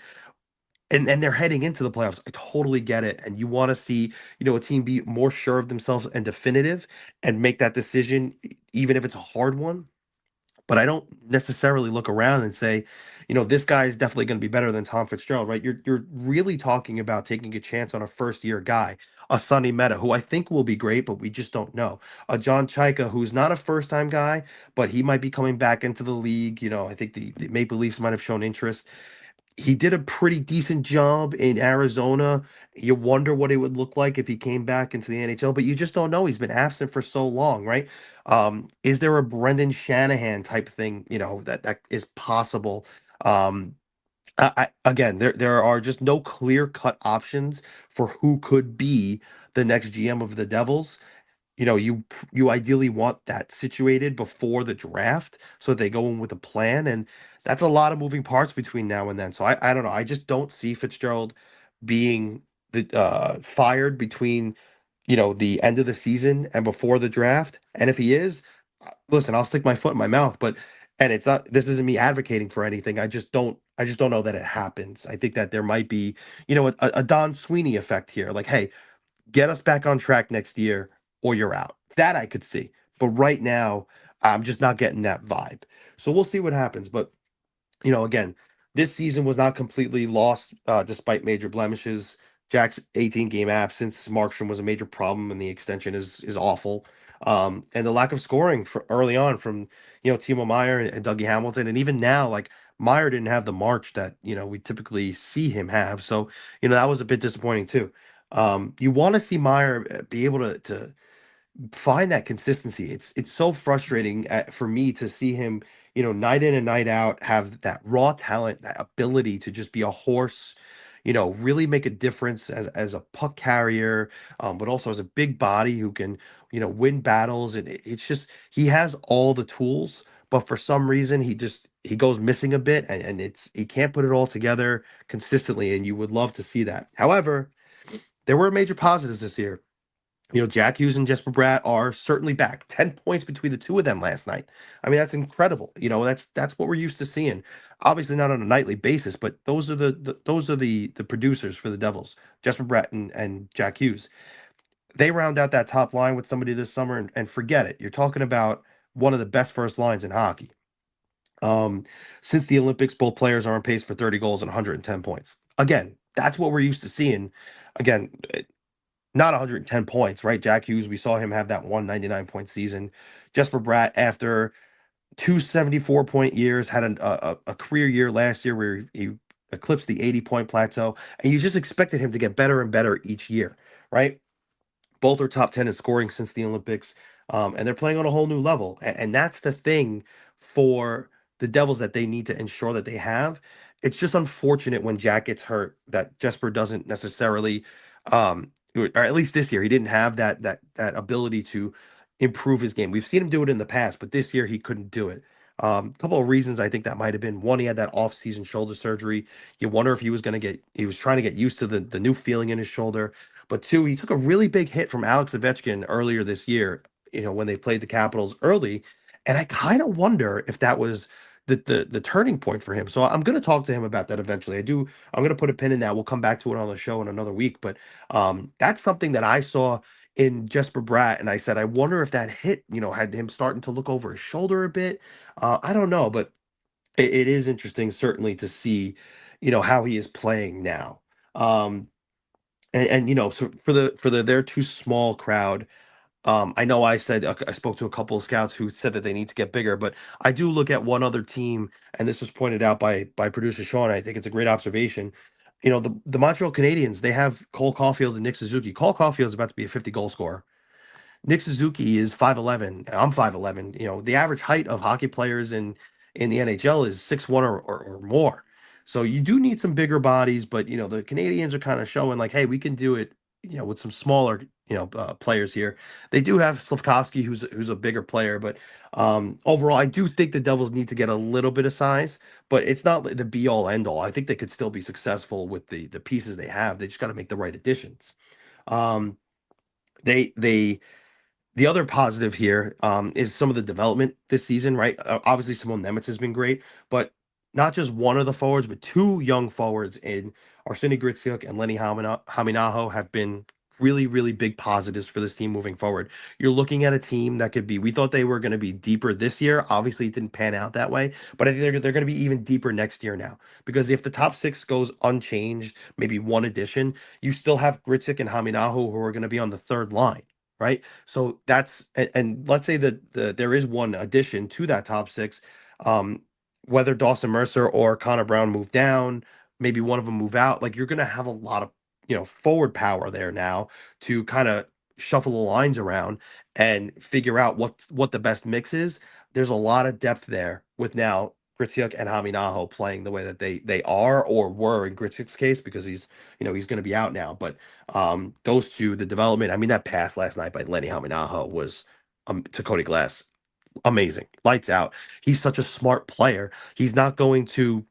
Speaker 1: and they're heading into the playoffs. I totally get it. And you want to see, you know, a team be more sure of themselves and definitive and make that decision, even if it's a hard one. But I don't necessarily look around and say, you know, this guy is definitely going to be better than Tom Fitzgerald, right? You're really talking about taking a chance on a first year guy, a Sonny Meta, who I think will be great, but we just don't know. A John Chaika, who's not a first time guy, but he might be coming back into the league. You know, I think the Maple Leafs might have shown interest. He did a pretty decent job in Arizona. You wonder what it would look like if he came back into the NHL, but you just don't know. He's been absent for so long, right? Is there a Brendan Shanahan type thing, you know, that is possible? Um, again, there are just no clear cut options for who could be the next GM of the Devils. You know, you ideally want that situated before the draft so they go in with a plan, and that's a lot of moving parts between now and then. So I don't know. I just don't see Fitzgerald being the fired between, you know, the end of the season and before the draft. And if he is, listen, I'll stick my foot in my mouth, but and it's not, this isn't me advocating for anything. I just don't know that it happens. I think that there might be, you know, a Don Sweeney effect here. Like, hey, get us back on track next year or you're out. That I could see. But right now, I'm just not getting that vibe. So we'll see what happens. But, you know, again, this season was not completely lost despite major blemishes. Jack's 18 game absence, Markstrom was a major problem, and the extension is awful. And the lack of scoring for early on from, you know, Timo Meyer and Dougie Hamilton, and even now, like, Meyer didn't have the March that, you know, we typically see him have. So, you know, that was a bit disappointing too. You want to see Meyer be able to find that consistency. It's so frustrating for me to see him, you know, night in and night out have that raw talent, that ability to just be a horse, you know, really make a difference as a puck carrier, but also as a big body who can, you know, win battles. And it's just he has all the tools, but for some reason he goes missing a bit, and it's he can't put it all together consistently. And you would love to see that. However, there were major positives this year. You know, Jack Hughes and Jesper Bratt are certainly back. 10 points between the two of them last night. I mean, that's incredible. You know, that's what we're used to seeing. Obviously not on a nightly basis, but those are the producers for the Devils. Jesper Bratt and Jack Hughes. They round out that top line with somebody this summer, and forget it. You're talking about one of the best first lines in hockey. Um, since the Olympics, both players are on pace for 30 goals and 110 points. Again, that's what we're used to seeing. Again, not 110 points, right? Jack Hughes, we saw him have that 199-point season. Jesper Bratt, after two 74-point years, had a career year last year where he eclipsed the 80-point plateau, and you just expected him to get better and better each year, right? Both are top 10 in scoring since the Olympics, and they're playing on a whole new level. And that's the thing for the Devils that they need to ensure that they have. It's just unfortunate when Jack gets hurt that Jesper doesn't necessarily, or at least this year, he didn't have that ability to improve his game. We've seen him do it in the past, but this year he couldn't do it. A couple of reasons I think that might have been: one, he had that off-season shoulder surgery. You wonder if he was trying to get used to the new feeling in his shoulder. But two, he took a really big hit from Alex Ovechkin earlier this year, when they played the Capitals early. And I kind of wonder if that was the turning point for him. So I'm going to talk to him about that eventually. I'm going to put a pin in that. We'll come back to it on the show in another week. But that's something that I saw in Jesper Bratt, and I said, I wonder if that hit, had him starting to look over his shoulder a bit. I don't know, but it is interesting, certainly, to see, how he is playing now. Um, so for their too small crowd, I know I said I spoke to a couple of scouts who said that they need to get bigger, but I do look at one other team, and this was pointed out by producer Sean. I think it's a great observation. The Montreal Canadiens, they have Cole Caulfield and Nick Suzuki. Cole Caulfield is about to be a 50 goal scorer. Nick Suzuki is 5'11". I'm 5'11". The average height of hockey players in the NHL is 6'1" or more. So you do need some bigger bodies, but the Canadians are kind of showing like, hey, we can do it, with some smaller, players here. They do have Slavkovsky, who's a bigger player, but overall, I do think the Devils need to get a little bit of size, but it's not the be all end all. I think they could still be successful with the pieces they have. They just got to make the right additions. Um, they The other positive here, is some of the development this season, right? Obviously, Simone Nemec has been great, but not just one of the forwards, but two young forwards in Arseny Gritsyuk and Lenny Haminaho have been really, really big positives for this team moving forward. You're looking at a team that could be, we thought they were going to be deeper this year. Obviously, it didn't pan out that way, but I think they're going to be even deeper next year now. Because if the top six goes unchanged, maybe one addition, you still have Gritsyuk and Haminaho who are going to be on the third line, right? So and let's say that there is one addition to that top six. Um, Whether Dawson Mercer or Connor Brown move down, maybe one of them move out, like you're gonna have a lot of forward power there now to kind of shuffle the lines around and figure out what the best mix is. There's a lot of depth there with now Gritsyuk and Haminaho playing the way that they are or were in Gritsyuk's case, because he's going to be out now. But those two, the development. I mean, that pass last night by Lenny Haminaho was, to Cody Glass, amazing, lights out. He's such a smart player. He's not going to,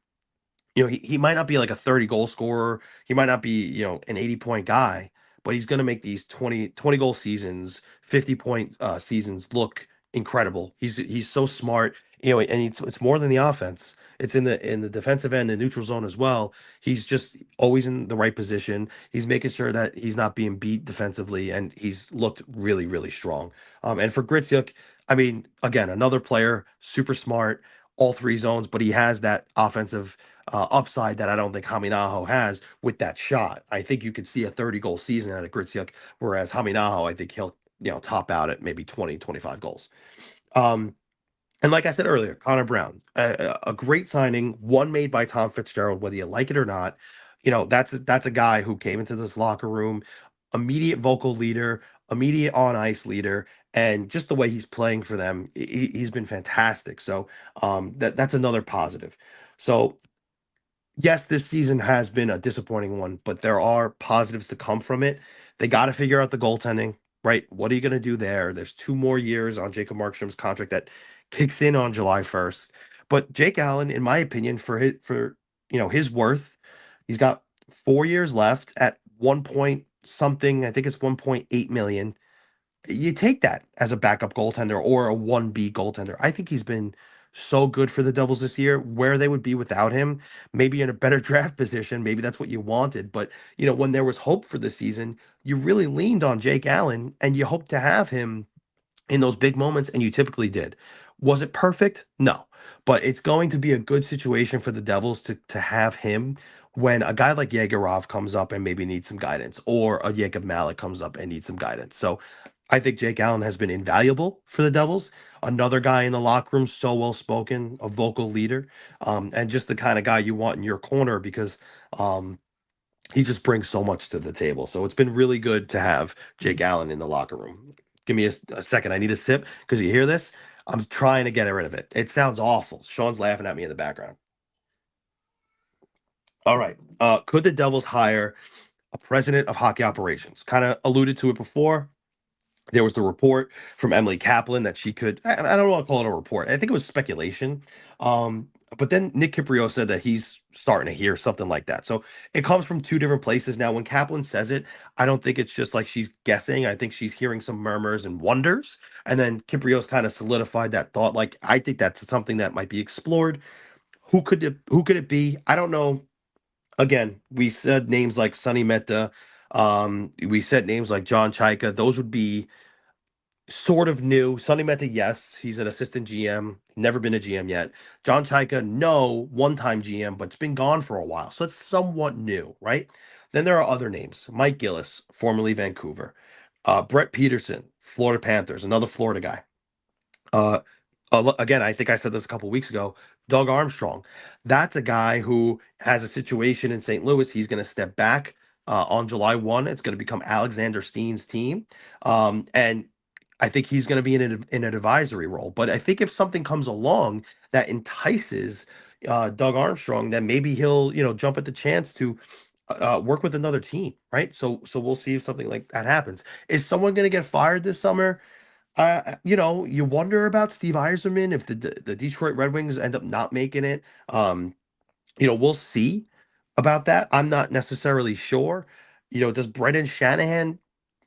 Speaker 1: he might not be like a 30 goal scorer. He might not be, an 80-point guy, but he's going to make these 20 goal seasons, 50-point seasons look incredible. He's so smart, and it's more than the offense. It's in the defensive end, the neutral zone as well. He's just always in the right position. He's making sure that he's not being beat defensively, and he's looked really, really strong. And for Gritsyuk, I mean, again, another player, super smart, all three zones, but he has that offensive upside that I don't think Haminaho has with that shot. I think you could see a 30 goal season out of Gritsyuk, whereas Haminaho, I think he'll top out at maybe 20, 25 goals. Um, and like I said earlier, Connor Brown, a great signing, one made by Tom Fitzgerald, whether you like it or not. That's a guy who came into this locker room, immediate vocal leader, immediate on ice leader, and just the way he's playing for them, he's been fantastic. So that's another positive. So yes, this season has been a disappointing one, but there are positives to come from it. They got to figure out the goaltending, right? What are you going to do there? There's 2 more years on Jacob Markstrom's contract that kicks in on July 1st. But Jake Allen, in my opinion, for his worth, he's got 4 years left at 1 point something. I think it's 1.8 million. You take that as a backup goaltender or a 1B goaltender. I think he's been so good for the Devils this year. Where they would be without him, maybe in a better draft position, maybe that's what you wanted. But, when there was hope for the season, you really leaned on Jake Allen and you hoped to have him in those big moments, and you typically did. Was it perfect? No. But it's going to be a good situation for the Devils to have him when a guy like Yegorov comes up and maybe needs some guidance, or a Jacob Malik comes up and needs some guidance. So I think Jake Allen has been invaluable for the Devils. Another guy in the locker room, so well spoken, a vocal leader, and just the kind of guy you want in your corner, because um, he just brings so much to the table. So it's been really good to have Jake Allen in the locker room. Give me a second. I need a sip, because you hear this? I'm trying to get rid of it. It sounds awful. Sean's laughing at me in the background. All right. Could the Devils hire a president of hockey operations? Kind of alluded to it before. There was the report from Emily Kaplan that she could, I don't want to call it a report. I think it was speculation. But then Nick Kiprio said that he's starting to hear something like that. So it comes from two different places. Now, when Kaplan says it, I don't think it's just like she's guessing. I think she's hearing some murmurs and wonders. And then Kiprio's kind of solidified that thought. Like, I think that's something that might be explored. Who could it be? I don't know. Again, we said names like Sonny Mehta. We said names like John Chaika. Those would be sort of new. Sonny Mehta, yes, he's an assistant GM, never been a GM yet. John Chaika, no, one-time GM, but it's been gone for a while, so it's somewhat new, right? Then there are other names: Mike Gillis, formerly Vancouver, Brett Peterson, Florida Panthers, another Florida guy. Uh, Again, I think I said this a couple weeks ago. Doug Armstrong, that's a guy who has a situation in St. Louis. He's going to step back on July 1. It's going to become Alexander Steen's team. And I think he's going to be in an advisory role. But I think if something comes along that entices Doug Armstrong, then maybe he'll jump at the chance to work with another team, right? So we'll see if something like that happens. Is someone going to get fired this summer? You wonder about Steve Yzerman if the Detroit Red Wings end up not making it. We'll see about that. I'm not necessarily sure. Does Brendan Shanahan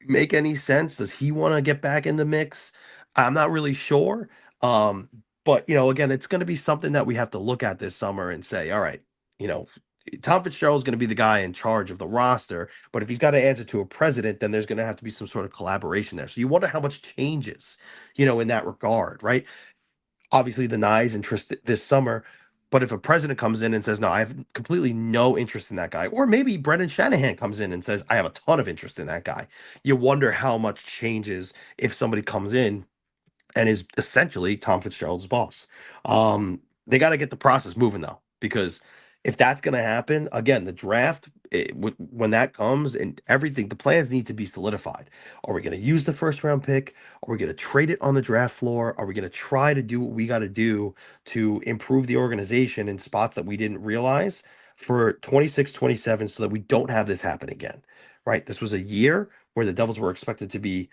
Speaker 1: make any sense? Does he want to get back in the mix? I'm not really sure. But again, it's going to be something that we have to look at this summer and say, all right, you know, Tom Fitzgerald is going to be the guy in charge of the roster, but if he's got to answer to a president, then there's going to have to be some sort of collaboration there. So you wonder how much changes, in that regard, right? Obviously the Nye's interest this summer, but if a president comes in and says, no, I have completely no interest in that guy, or maybe Brendan Shanahan comes in and says, I have a ton of interest in that guy, you wonder how much changes if somebody comes in and is essentially Tom Fitzgerald's boss. They got to get the process moving though, because if that's going to happen, again, the draft, when that comes and everything, the plans need to be solidified. Are we going to use the first round pick? Are we going to trade it on the draft floor? Are we going to try to do what we got to do to improve the organization in spots that we didn't realize for 26, 27, so that we don't have this happen again? Right? This was a year where the Devils were expected to be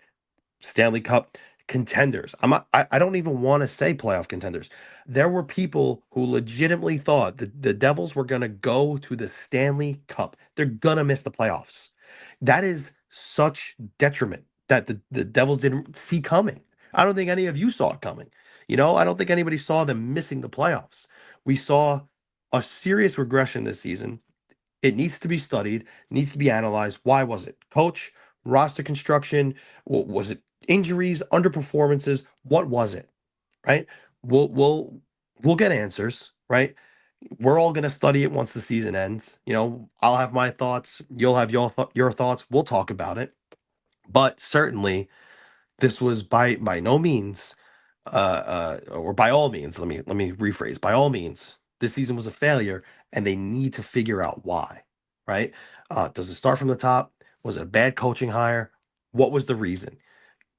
Speaker 1: Stanley Cup contenders. I don't even want to say playoff contenders. There were people who legitimately thought that the Devils were going to go to the Stanley Cup. They're going to miss the playoffs. That is such detriment that the Devils didn't see coming. I don't think any of you saw it coming. I don't think anybody saw them missing the playoffs. We saw a serious regression this season. It needs to be studied, needs to be analyzed. Why was it? Coach, roster construction, was it injuries, underperformances? What was it? Right? We'll get answers, right? We're all going to study it once the season ends. I'll have my thoughts, you'll have your thoughts. We'll talk about it. But certainly this was by no means or by all means, let me rephrase. By all means, this season was a failure, and they need to figure out why. Right? Does it start from the top? Was it a bad coaching hire? What was the reason?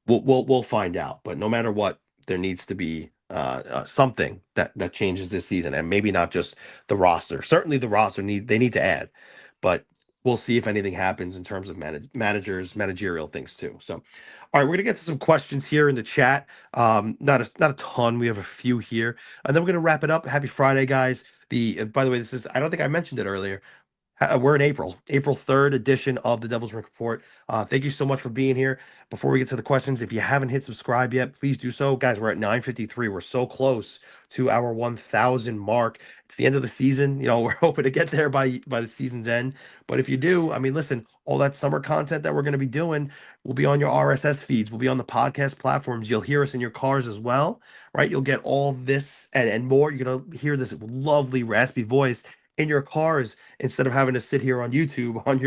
Speaker 1: We'll find out. But no matter what, there needs to be something that changes this season, and maybe not just the roster. Certainly, the roster they need to add, but we'll see if anything happens in terms of managerial things too. So, all right, we're gonna get to some questions here in the chat. Not a ton. We have a few here, and then we're gonna wrap it up. Happy Friday, guys. By the way, this is, I don't think I mentioned it earlier. We're in April 3rd edition of the Devil's Rink Report. Thank you so much for being here. Before we get to the questions, if you haven't hit subscribe yet, please do so. Guys, we're at 953. We're so close to our 1,000 mark. It's the end of the season. We're hoping to get there by the season's end. But if you do, I mean, listen, all that summer content that we're going to be doing will be on your RSS feeds. We'll be on the podcast platforms. You'll hear us in your cars as well, right? You'll get all this and more. You're going to hear this lovely, raspy voice in your cars instead of having to sit here on YouTube on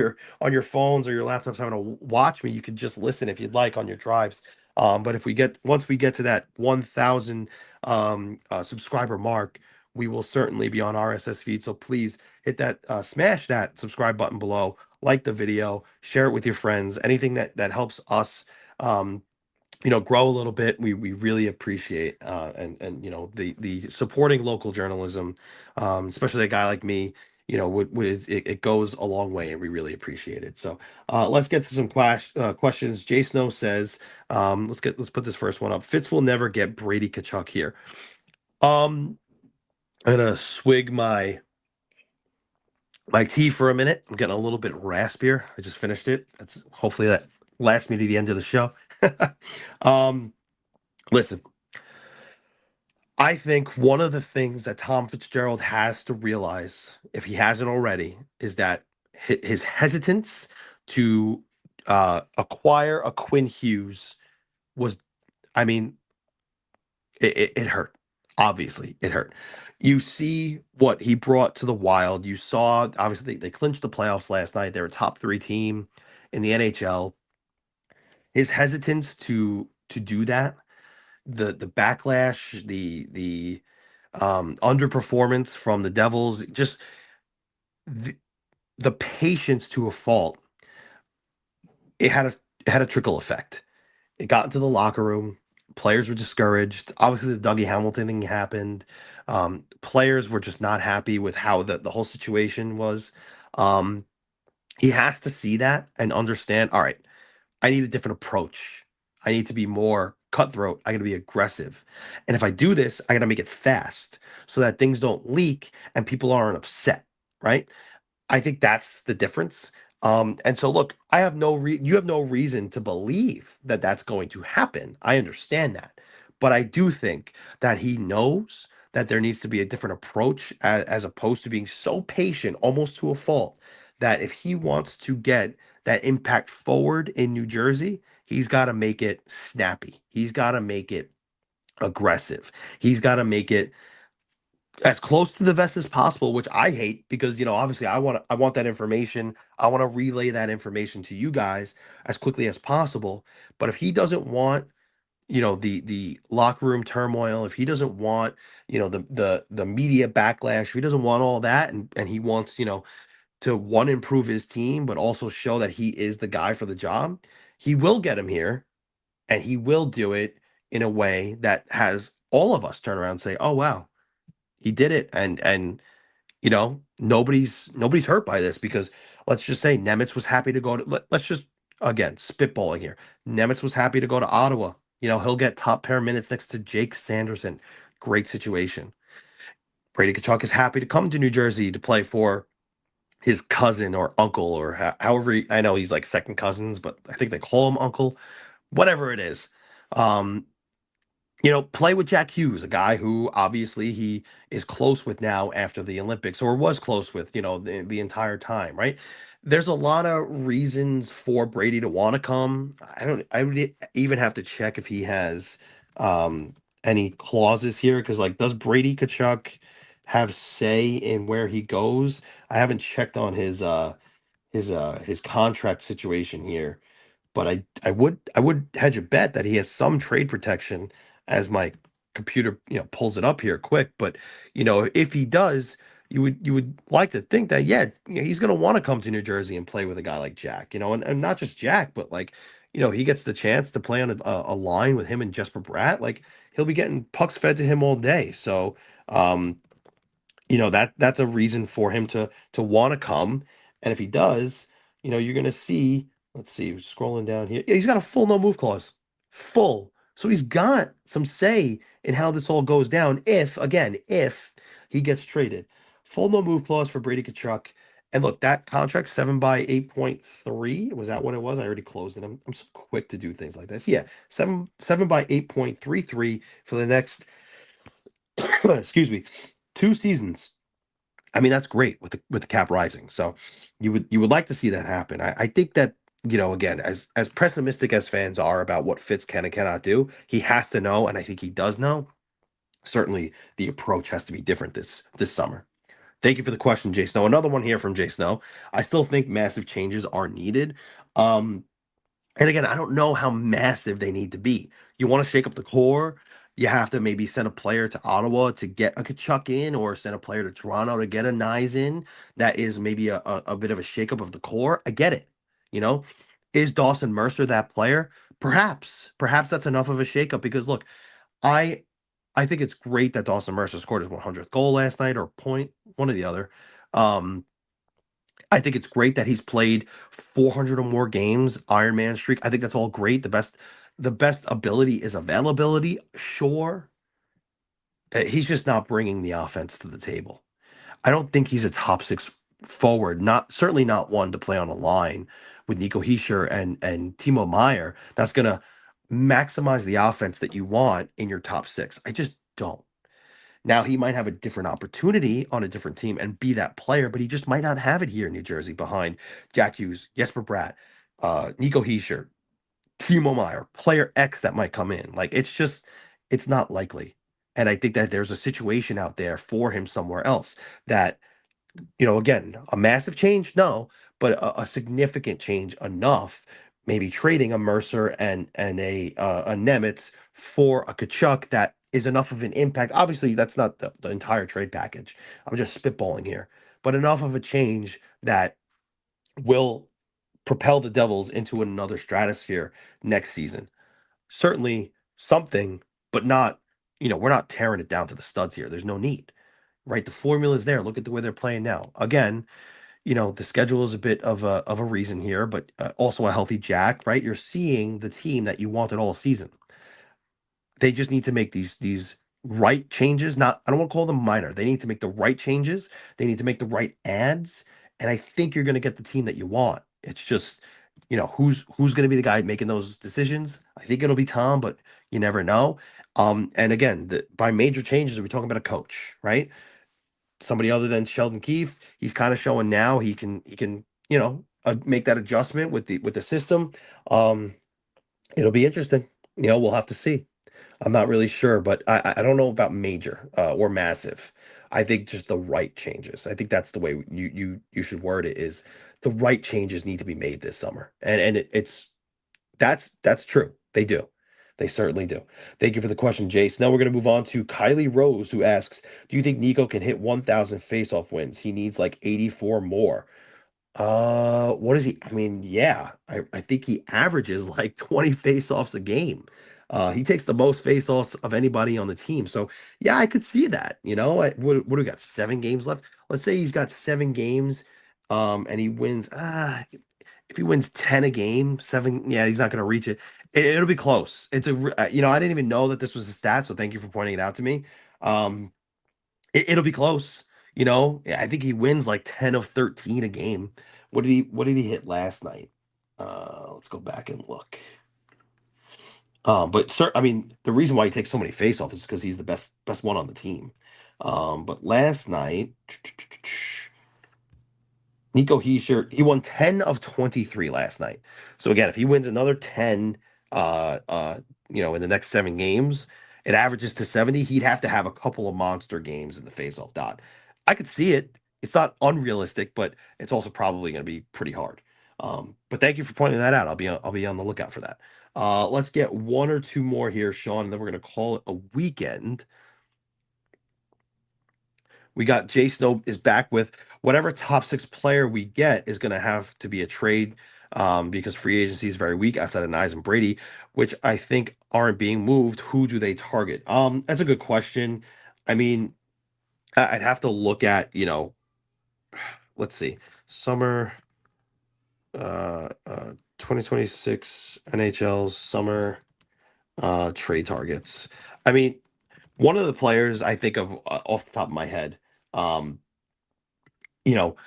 Speaker 1: your phones or your laptops having to watch me. You can just listen if you'd like on your drives. But once we get to that 1,000 subscriber mark, we will certainly be on RSS feed. So please hit that, smash that subscribe button below, like the video, share it with your friends. Anything that helps us, grow a little bit. We really appreciate and the supporting local journalism, especially a guy like me. it goes a long way, and we really appreciate it. So let's get to some questions. Jay Snow says, let's put this first one up. Fitz will never get Brady Kachuk here. I'm gonna swig my tea for a minute. I'm getting a little bit raspier. I just finished it. That's hopefully that lasts me to the end of the show. Listen, I think one of the things that Tom Fitzgerald has to realize, if he hasn't already, is that his hesitance to acquire a Quinn Hughes was, I mean, it hurt. Obviously, it hurt. You see what he brought to the Wild. You saw, obviously, they clinched the playoffs last night. They're a top 3 team in the NHL. His hesitance to do that, the backlash, the underperformance from the Devils, just the, the patience to a fault. It had a trickle effect. It got into the locker room. Players were discouraged. Obviously, the Dougie Hamilton thing happened. Players were just not happy with how the whole situation was. Um, he has to see that and understand, all right, I need a different approach. I need to be more cutthroat. I got to be aggressive. And if I do this, I got to make it fast so that things don't leak and people aren't upset, right? I think that's the difference. And so look, you have no reason to believe that that's going to happen. I understand that. But I do think that he knows that there needs to be a different approach as opposed to being so patient, almost to a fault, that if he wants to get that impact forward in New Jersey, he's got to make it snappy. He's got to make it aggressive. He's got to make it as close to the vest as possible, which I hate because obviously I want that information. I want to relay that information to you guys as quickly as possible. But if he doesn't want the locker room turmoil, if he doesn't want the media backlash, if he doesn't want all that, and he wants to one, improve his team but also show that he is the guy for the job, he will get him here, and he will do it in a way that has all of us turn around and say, oh wow, he did it. And nobody's hurt by this, because let's just say Nemitz was happy to go to let's just, again, spitballing here. Nemitz was happy to go to Ottawa. He'll get top pair minutes next to Jake Sanderson. Great situation. Brady Tkachuk is happy to come to New Jersey to play for his cousin or uncle, or however I know he's like second cousins, but I think they call him uncle, whatever it is. um Play with Jack Hughes, a guy who obviously he is close with now after the Olympics, or was close with, the entire time, right? There's a lot of reasons for Brady to want to come. I would even have to check if he has any clauses here, because like, does Brady Kachuk have say in where he goes? I haven't checked on his contract situation here, but I would hedge a bet that he has some trade protection, as my computer pulls it up here quick. But if he does, you would like to think that, yeah, he's going to want to come to New Jersey and play with a guy like Jack, and not just Jack, but like, he gets the chance to play on a line with him and Jesper Bratt. Like, he'll be getting pucks fed to him all day. So that's a reason for him to want to come. And if he does, you're going to see, let's see, scrolling down here, yeah, he's got a full no move clause. Full. So he's got some say in how this all goes down, if he gets traded. Full no move clause for Brady Tkachuk. And look, that contract, 7 by 8.3, was that what it was? I already closed it. I'm so quick to do things like this. Yeah, 7 by 8.33 for the next excuse me, 2 seasons. I mean, that's great with the cap rising. So you would like to see that happen. I think that, again, as pessimistic as fans are about what Fitz can and cannot do, he has to know, and I think he does know. Certainly, the approach has to be different this summer. Thank you for the question, Jay Snow. Another one here from Jay Snow. I still think massive changes are needed. Um, and again, I don't know how massive they need to be. You want to shake up the core. You have to maybe send a player to Ottawa to get a Kachuk in, or send a player to Toronto to get a Nyes in. That is maybe a bit of a shakeup of the core. I get it. You know, is Dawson Mercer that player? Perhaps that's enough of a shakeup, because look, I I think it's great that Dawson Mercer scored his 100th goal last night, or point, one or the other. Um, I think it's great that he's played 400 or more games, Iron Man streak. I think that's all great. The best ability is availability, sure. He's just not bringing the offense to the table. I don't think he's a top six forward. Not certainly not one to play on a line with Nico Hischier and Timo Meyer. That's gonna maximize the offense that you want in your top six. I just don't. Now he might have a different opportunity on a different team and be that player, but he just might not have it here in New Jersey behind Jack Hughes, Jesper Bratt, Nico Hischier, Timo Meyer, player X that might come in. Like it's not likely. And I think that there's a situation out there for him somewhere else that, again, a massive change, no, but a significant change enough. Maybe trading a Mercer and a Nemitz for a Kachuk that is enough of an impact. Obviously, that's not the entire trade package. I'm just spitballing here, but enough of a change that will propel the Devils into another stratosphere next season. Certainly something, but not. We're not tearing it down to the studs here. There's no need, right? The formula is there. Look at the way they're playing now. Again, the schedule is a bit of a reason here, but also a healthy Jack, right? You're seeing the team that you wanted all season. They just need to make these right changes. Not, I don't want to call them minor. They need to make the right changes. They need to make the right ads, and I think you're going to get the team that you want. It's just, who's going to be the guy making those decisions. I think it'll be Tom, but you never know. And again, by major changes, we're talking about a coach, right? Somebody other than Sheldon Keefe. He's kind of showing now he can make that adjustment with the system. Um, it'll be interesting. We'll have to see. I'm not really sure, but I don't know about major or massive. I think just the right changes. I think that's the way you should word it. Is the right changes need to be made this summer, and that's true. They do. They certainly do. Thank you for the question, Jace. Now we're going to move on to Kylie Rose, who asks, "Do you think Nico can hit 1,000 faceoff wins? He needs like 84 more." What is he? I mean, yeah, I think he averages like 20 faceoffs a game. He takes the most faceoffs of anybody on the team. So yeah, I could see that. What do we got? 7 games left. Let's say he's got 7 games, and he wins. If he wins 10 a game, seven, yeah, he's not going to reach it. It'll be close. I didn't even know that this was a stat, so thank you for pointing it out to me. Um, it'll be close. I think he wins like 10 of 13 a game. What did he hit last night? Let's go back and look. But sir, I mean, the reason why he takes so many faceoffs is because he's the best one on the team. But last night, Nico he won 10 of 23 last night. So again, if he wins another 10 in the next 7 games, it averages to 70. He'd have to have a couple of monster games in the faceoff dot. I could see it. It's not unrealistic, but it's also probably going to be pretty hard. But thank you for pointing that out. I'll be on the lookout for that. Let's get one or two more here, Sean, and then we're going to call it a weekend. We got Jay Snow is back with whatever top six player we get is going to have to be a trade, because free agency is very weak outside of Nyes and Brady, which I think aren't being moved. Who do they target? That's a good question. I mean, I'd have to look at, let's see, summer, 2026 NHL summer trade targets. I mean, one of the players I think of off the top of my head, um, you know,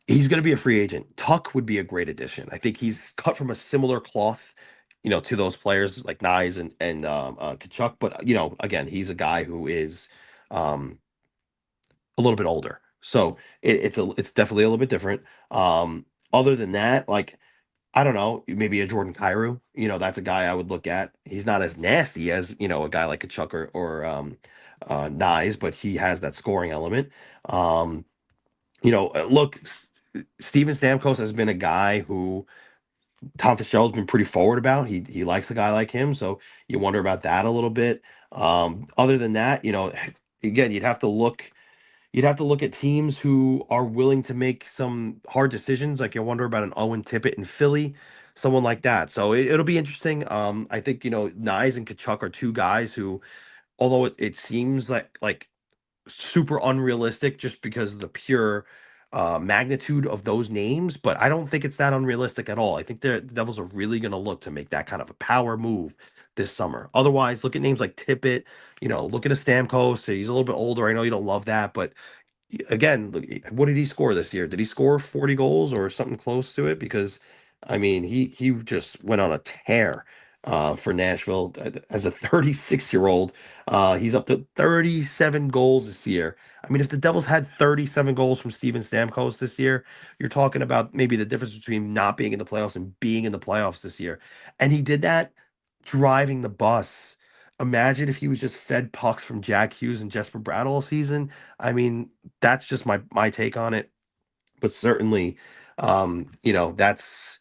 Speaker 1: he's going to be a free agent. Tuck would be a great addition. I think he's cut from a similar cloth, to those players like Nyes and Kachuk. But again, he's a guy who is um, a little bit older, so it's definitely a little bit different. Other than that, like, I don't know, maybe a Jordan Kyrou. That's a guy I would look at. He's not as nasty as a guy like a Chuck or Nyes, but he has that scoring element. Um, look, Steven Stamkos has been a guy who Tom Fitzgerald's been pretty forward about. He likes a guy like him, so you wonder about that a little bit. Other than that, again, you'd have to look at teams who are willing to make some hard decisions. Like you wonder about an Owen Tippett in Philly, someone like that. So it'll be interesting. I think Nyes and Kachuk are two guys who, although it seems like super unrealistic just because of the pure magnitude of those names, but I don't think it's that unrealistic at all. I think the Devils are really going to look to make that kind of a power move this summer. Otherwise, look at names like Tippett, look at a Stamkos. He's a little bit older. I know you don't love that, but again, what did he score this year? Did he score 40 goals or something close to it? Because I mean, he just went on a tear for Nashville as a 36-year-old. He's up to 37 goals this year. I mean, if the Devils had 37 goals from Steven Stamkos this year, you're talking about maybe the difference between not being in the playoffs and being in the playoffs this year. And he did that driving the bus. Imagine if he was just fed pucks from Jack Hughes and Jesper Bratt all season. I mean, that's just my take on it. But certainly, that's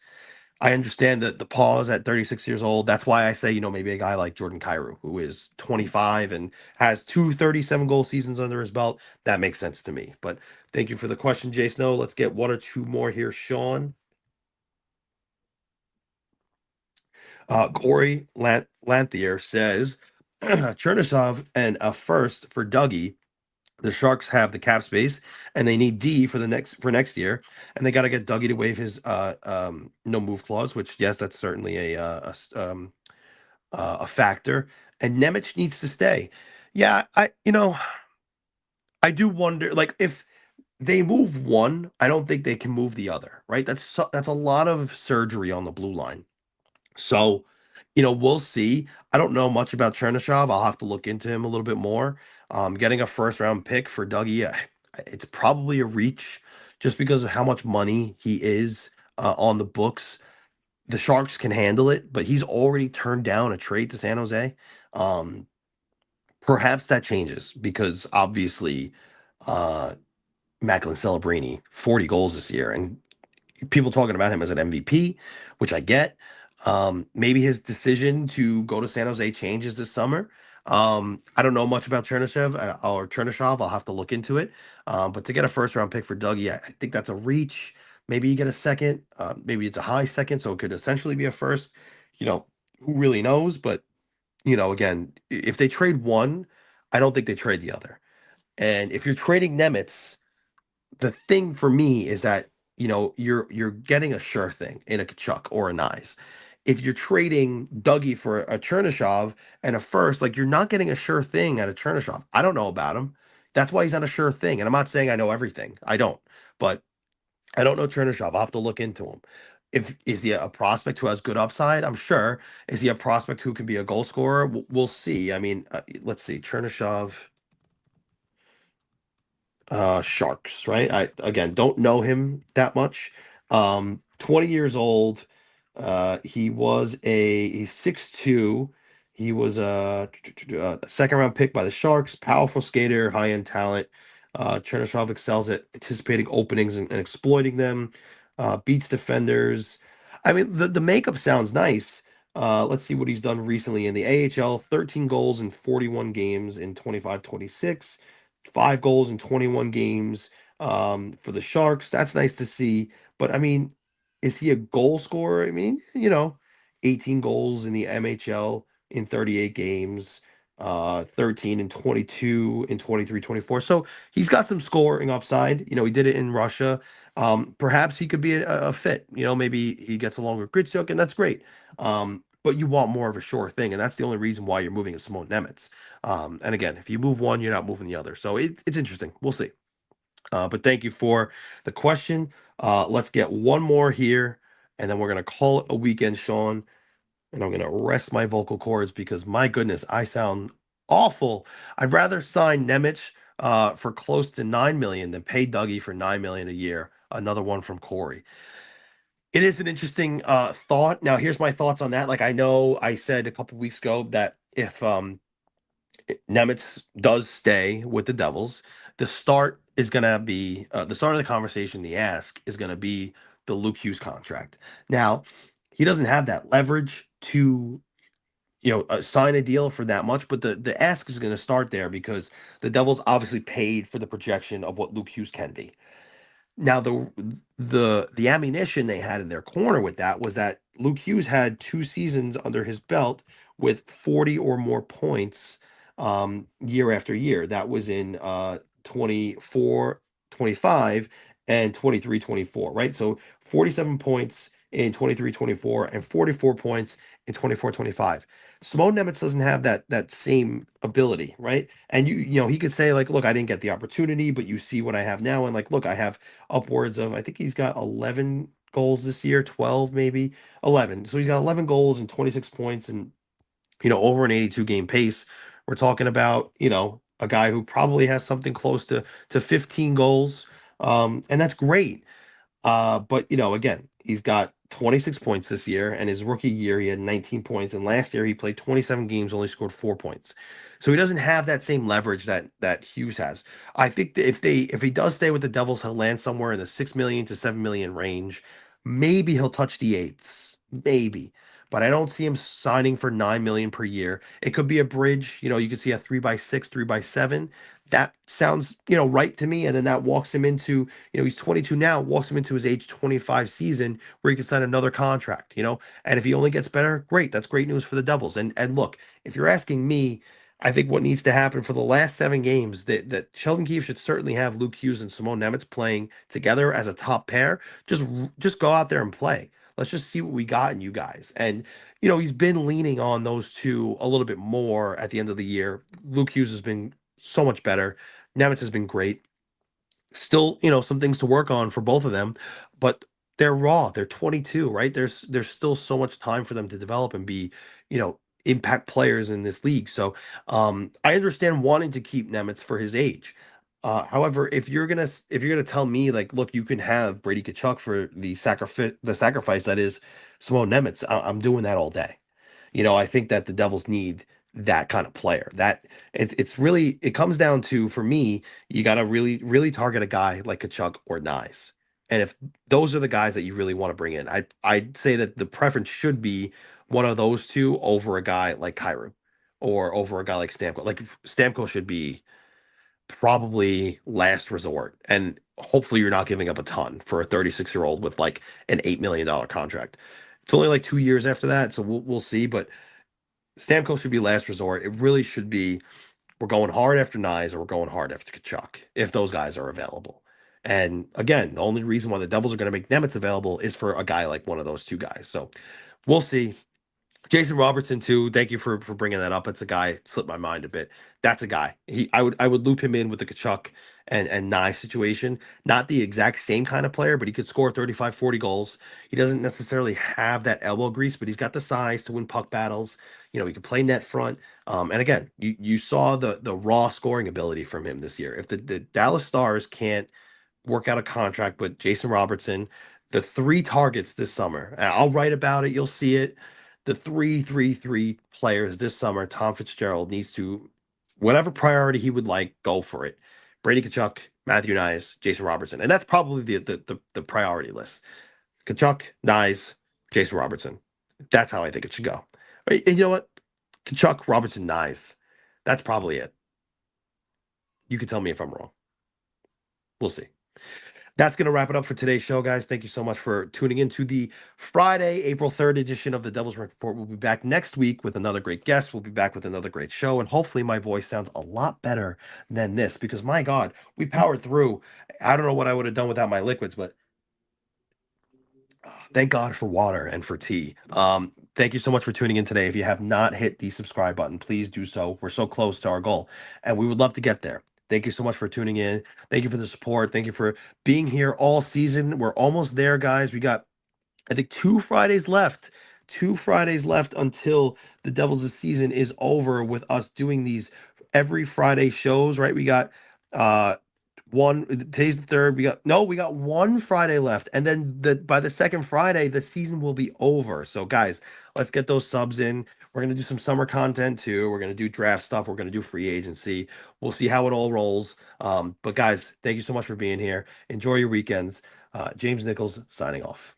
Speaker 1: I understand that the pause at 36 years old. That's why I say, maybe a guy like Jordan Kyrou, who is 25 and has two 37-goal seasons under his belt. That makes sense to me. But thank you for the question, Jay Snow. Let's get one or two more here, Sean. Corey Lanthier says Chernyshov and a first for Dougie. The Sharks have the cap space and they need D for next year, and they got to get Dougie to waive his no move clause. Which, yes, that's certainly a factor. And Nemec needs to stay. Yeah, I do wonder, like, if they move one, I don't think they can move the other. Right? That's a lot of surgery on the blue line. So, we'll see. I don't know much about Chernyshov. I'll have to look into him a little bit more. Getting a first round pick for Dougie, it's probably a reach just because of how much money he is on the books. The Sharks can handle it, but he's already turned down a trade to San Jose. Um, Perhaps that changes because obviously, uh, Macklin Celebrini, 40 goals this year, and people talking about him as an MVP, which I get. Maybe his decision to go to San Jose changes this summer. I don't know much about Chernyshov. I'll have to look into it. But to get a first round pick for Dougie, I think that's a reach. Maybe you get a second. Maybe it's a high second, so it could essentially be a first. You know, who really knows? But again, if they trade one, I don't think they trade the other. And if you're trading Nemitz, the thing for me is that you're getting a sure thing in a Kachuk or a Nyes. If you're trading Dougie for a Chernyshov and a first, like, you're not getting a sure thing at a Chernyshov. I don't know about him. That's why he's not a sure thing. And I'm not saying I know everything. I don't. But I don't know Chernyshov. I'll have to look into him. Is he a prospect who has good upside? I'm sure. Is he a prospect who can be a goal scorer? We'll see. I mean, let's see. Chernyshov. Sharks, right? I again don't know him that much. 20 years old. He's 6'2". He was a second round pick by the Sharks. Powerful skater, high end talent. Chernyshov excels at anticipating openings and exploiting them. Beats defenders. I mean, the makeup sounds nice. Let's see what he's done recently in the AHL. 13 goals in 41 games in 25-26. 5 goals in 21 games for the Sharks. That's nice to see. But I mean, is he a goal scorer? I mean, 18 goals in the MHL in 38 games, 13 and 22 in 23-24. So he's got some scoring upside. He did it in Russia. Perhaps he could be a fit. Maybe he gets along with Gritsuk, and that's great. But you want more of a sure thing, and that's the only reason why you're moving a Simone Nemitz. And again, if you move one, you're not moving the other. So it's interesting. We'll see. But thank you for the question. Let's get one more here, and then we're going to call it a weekend, Sean. And I'm going to rest my vocal cords because, my goodness, I sound awful. I'd rather sign Nemec for close to $9 million than pay Dougie for $9 million a year. Another one from Corey. It is an interesting thought. Now, here's my thoughts on that. Like, I know I said a couple weeks ago that if Nemitz does stay with the Devils, the start is going to be the start of the conversation. The ask is going to be the Luke Hughes contract. Now, he doesn't have that leverage to sign a deal for that much, but the ask is going to start there because the Devils obviously paid for the projection of what Luke Hughes can be. Now, the ammunition they had in their corner with that was that Luke Hughes had 2 seasons under his belt with 40 or more points year after year. That was in 24, 25, and 23, 24, right? So 47 points in 23, 24, and 44 points in 24, 25. Simone Nemec doesn't have that same ability, right? And he could say like, look, I didn't get the opportunity, but you see what I have now, and like, look, I have upwards of, I think he's got 11 goals this year, 12 maybe, 11. So he's got 11 goals and 26 points, and over an 82 game pace. We're talking about, a guy who probably has something close to 15 goals. And that's great. But again, he's got 26 points this year, and his rookie year he had 19 points, and last year he played 27 games, only scored 4 points. So he doesn't have that same leverage that Hughes has. I think that if he does stay with the Devils, he'll land somewhere in the 6 million to 7 million range. Maybe he'll touch the eights, maybe. But I don't see him signing for 9 million per year. It could be a bridge. You could see a 3x6, 3x7. That sounds, right to me. And then that walks him into, he's 22 now, walks him into his age 25 season where he can sign another contract, and if he only gets better, great. That's great news for the Devils. And look, if you're asking me, I think what needs to happen for the last 7 games, that Sheldon Keefe should certainly have Luke Hughes and Simone Nemec playing together as a top pair. Just go out there and play. Let's just see what we got in you guys. And he's been leaning on those two a little bit more at the end of the year. Luke Hughes has been so much better. Nemec has been great. Still, some things to work on for both of them, but they're raw. They're 22, right? There's still so much time for them to develop and be, impact players in this league. So, I understand wanting to keep Nemec for his age. However, if you're gonna tell me like, look, you can have Brady Tkachuk for the sacrifice that is Simone Nemec, I'm doing that all day. I think that the Devils need that kind of player. That it's really, it comes down to, for me, you got to really really target a guy like Kachuk or Nyes. And if those are the guys that you really want to bring in, I'd say that the preference should be one of those two over a guy like Kyrou or over a guy like Stamkos. Like Stamkos should be probably last resort. And hopefully you're not giving up a ton for a 36-year-old with like an $8 million contract. It's only like 2 years after that, so we'll see. But Stamkos should be last resort. It really should be, we're going hard after Nyes or we're going hard after Kachuk if those guys are available. And again, the only reason why the Devils are going to make Nemec available is for a guy like one of those two guys. So we'll see. Jason Robertson too. Thank you for bringing that up. It's a guy, slipped my mind a bit. That's a guy. I would loop him in with the Kachuk and Nye situation. Not the exact same kind of player, but he could score 35, 40 goals. He doesn't necessarily have that elbow grease, but he's got the size to win puck battles. He can play net front. And again, you saw the raw scoring ability from him this year. If the Dallas Stars can't work out a contract with Jason Robertson, the 3 targets this summer, and I'll write about it, you'll see it. The 3-3-3 players this summer, Tom Fitzgerald needs to, whatever priority he would like, go for it. Brady Tkachuk, Matthew Nyes, Jason Robertson. And that's probably the priority list. Tkachuk, Nyes, Jason Robertson. That's how I think it should go. Right, and you know what? Tkachuk, Robertson, Nyes. That's probably it. You can tell me if I'm wrong. We'll see. That's going to wrap it up for today's show, guys. Thank you so much for tuning in to the Friday, April 3rd edition of the Devil's Rink Report. We'll be back next week with another great guest. We'll be back with another great show. And hopefully my voice sounds a lot better than this because, my God, we powered through. I don't know what I would have done without my liquids, but thank God for water and for tea. Thank you so much for tuning in today. If you have not hit the subscribe button, please do so. We're so close to our goal, and we would love to get there. Thank you so much for tuning in. Thank you for the support. Thank you for being here all season. We're almost there, guys. We got, I think, 2 Fridays left. 2 Fridays left until the Devils' season is over with us doing these every Friday shows, right? We got uh today's the third. We got 1 Friday left, and then by the second Friday the season will be over. So guys, let's get those subs in. We're gonna do some summer content too. We're gonna do draft stuff. We're gonna do free agency. We'll see how it all rolls. But guys, thank you so much for being here. Enjoy your weekends. James Nichols signing off.